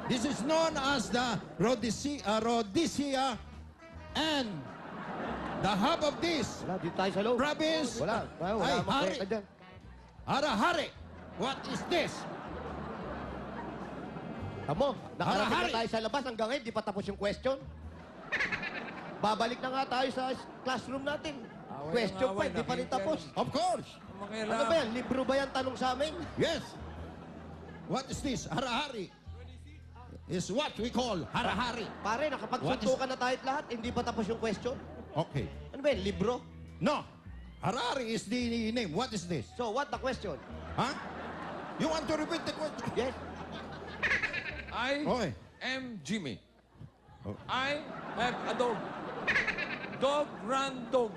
This is known as the Rhodesia and the hub of this Wala, dito tayo sa loob. province Wala, ay makakita Hari. dyan. Harahari. What is this? Tamo, nakarating Hari. na tayo sa labas hanggang ngayon, di pa tapos yung question. Babalik na nga tayo sa classroom natin. Question pa, di pa rin tapos. Of course. Ano ba yan? Libro ba yan tanong sa amin? Yes. What is this? Harahari. Is what we call harahari. Pare, nakapagsuntukan na tayo lahat, hindi pa tapos yung question. Okay. Ano ba yan? Libro? No. Harari is the name. What is this? So, what the question? Huh? You want to repeat the question? Yes. I Okay. am Jimmy. Oh. I have a dog. Dog run dog.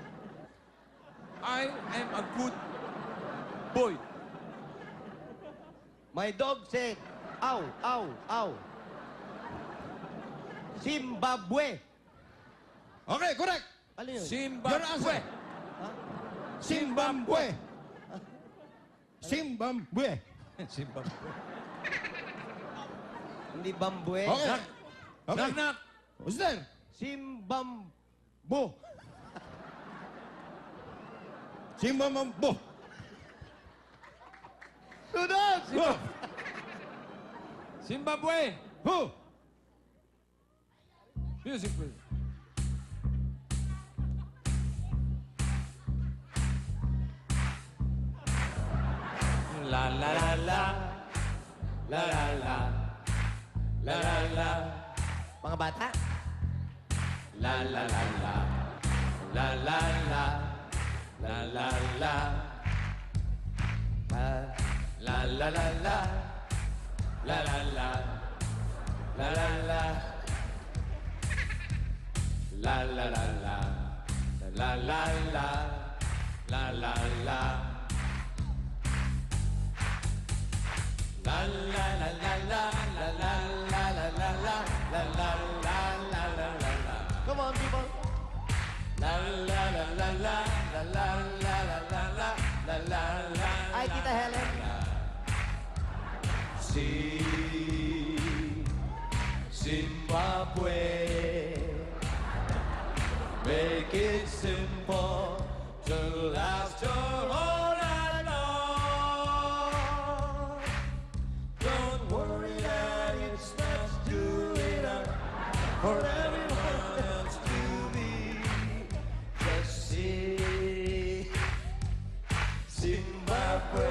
I am a good boy. My dog said, ow, ow, ow. Zimbabwe. Okay, correct. Ano yun? Your answer. Zimbabwe. Zimbabwe. Zimbabwe. Hindi bambue. Okay. Knock. Okay. Knock, knock. Who's there? Simbambo. Zimbabwe. Sunod! Who? Zimbabwe. Who? Music, please. La la la la. La la la. La la la. Mga bata? La la la la. La la la. La la la. La la la. La la la. La la la. La la la la. La la la. La la la. La la la la la la la la la la la la la la la la la. Come on, people. La la la la la la la la la la la la la. Ay, Tita Helen. Zimbabwe, make it simple to last your whole life long. Don't worry that it's not too late for everyone else to be. Just see Zimbabwe.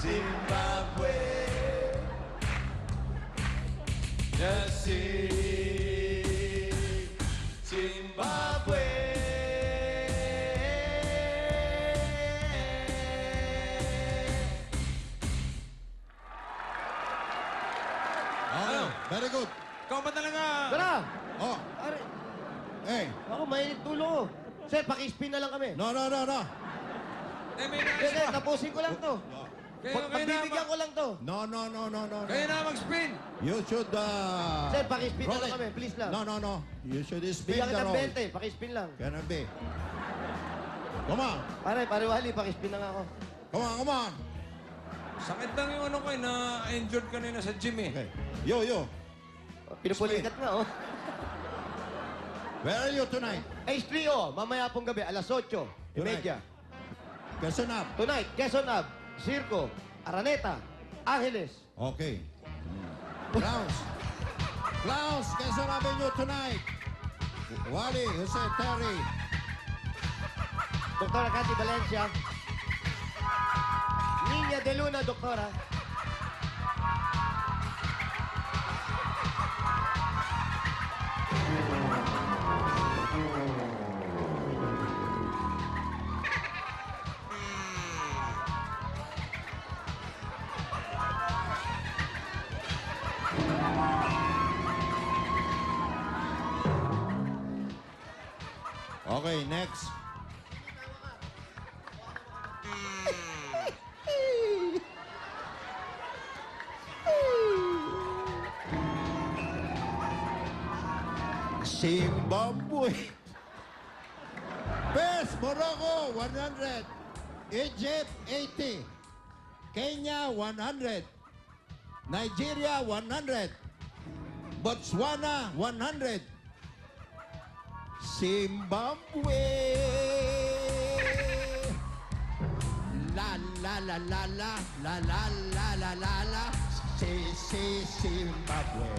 Zimbabwe, just see Zimbabwe. Okay, very good. Ikaw ba talaga? Tara! Oh, Are, hey. ako, mainit tulo ko. Sir, paki-spin na lang kami. No. May Hindi, tapusin ko lang to. Kayo Pagbibigyan ko lang to. No. Kayo na mag-spin. You should, Sir, paki-spin na roll lang it. kami. Please lang. No. You should spin Bigyan the kitang roll. 20. Paki-spin lang. Cannot be. Come on. Pare Wally, paki-spin lang ako. Come on. Sakit lang yung ano ko eh, na-injured kanina sa gym eh. Okay. Yo. Pinupulikat nga, oh. Where are you tonight? H3O, mamaya pong gabi, alas 8:30. Quezon Ave. Tonight, Quezon Ave, Circo, Araneta, Angeles. Okay. Clowns, Quezon Avenue tonight. Wally, Jose, Terry. Doktora Cathy Valencia. Niña de Luna, Doktora. Okay, next. Zimbabwe. First, Morocco, 100. Egypt, 80. Kenya, 100. Nigeria, 100. Botswana, 100. Zimbabwe. La la la la la la la la la la la. Zimbabwe.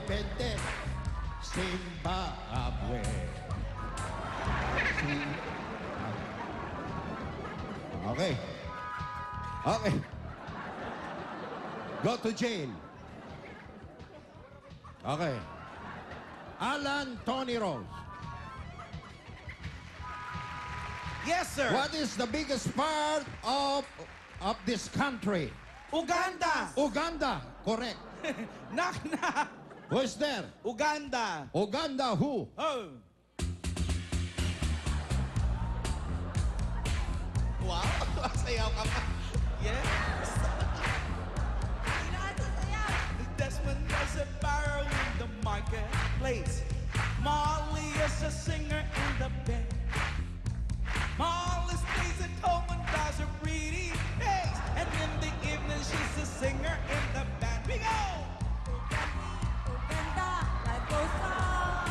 Vente. Zimbabwe. Okay. Go to jail. Okay. Alan Tony Rose. Yes, sir. What is the biggest part of this country? Uganda. Uganda. Correct. Knock. Who is there? Uganda. Uganda who? Oh. Wow. Sayaw ka pa. Yes. Desmond was a barrow in the marketplace. Molly is a singer in the band. Molly stays at home and does her pretty face. And in the evening she's a singer in the band. We go! Uganda, life goes on.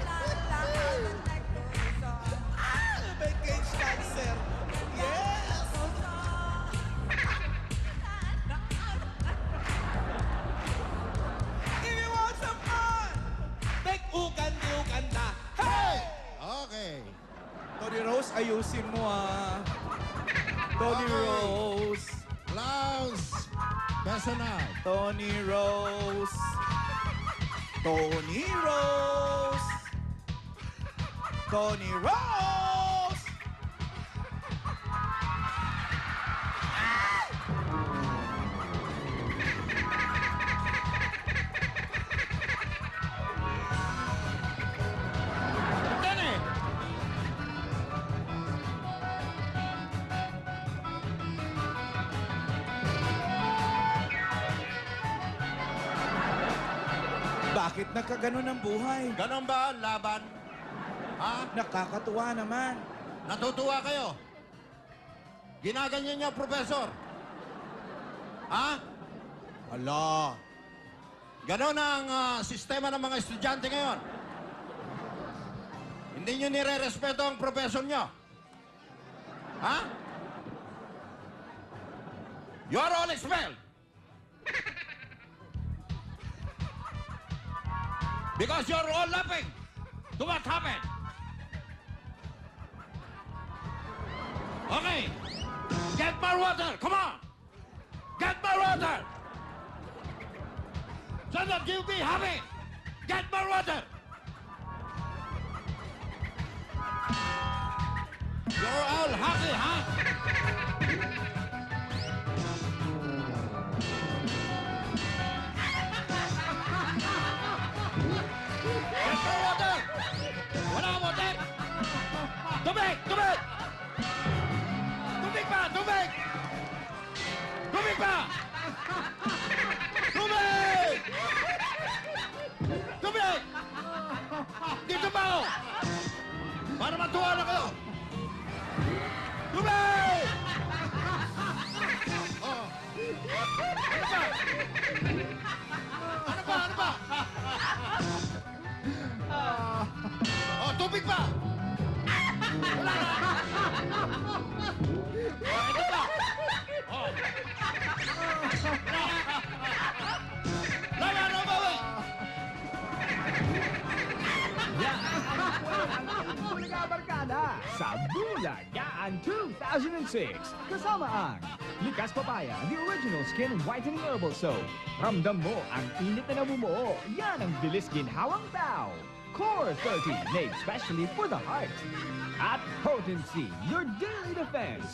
La la, the night goes on. Vacation time, sir. Yes! If you want some fun, take Uganda. Hey! Okay. Tony Rose, ayusin mo ah. Tony Okay. Rose. Clowns. Personal. Tony Rose. Tony Rose! Tony Rose! Danny! Bakit nagkaganon ang buhay? Ganon ba ang laban? Ha? Nakakatuwa naman. Natutuwa kayo? Ginaganyan niyo, Professor? Ha? Ala. Ganon ang sistema ng mga estudyante ngayon. Hindi niyo nire-respeto ang professor niyo. Ha? You are all expelled. Because you're all laughing to what happened. Okay. Get more water. Come on. Get more water. So that you'll be happy. Get more water. You're all happy, huh? Get more water. Wala water. Tubig! Tubig! Tubig pa! Tubig! Tubig pa! Tubig! Tubig! Dito ba ako? Para matuwa na kayo! Tubig! Oh. Ano ba? Ano ba? Ano ba? Oh, tubig pa! Wala na! Oh, ito pa! Oh! Lama, lama, wait! Yan ang Bulaga Barkada sa Bulagaan 2006. Kasama ang Likas Papaya, the original skin whitening herbal soap. Ramdam mo ang init na namumuo. Yan ang bilis ginhawang tao. Core 30, made specially for the heart. At Potency, your daily defense.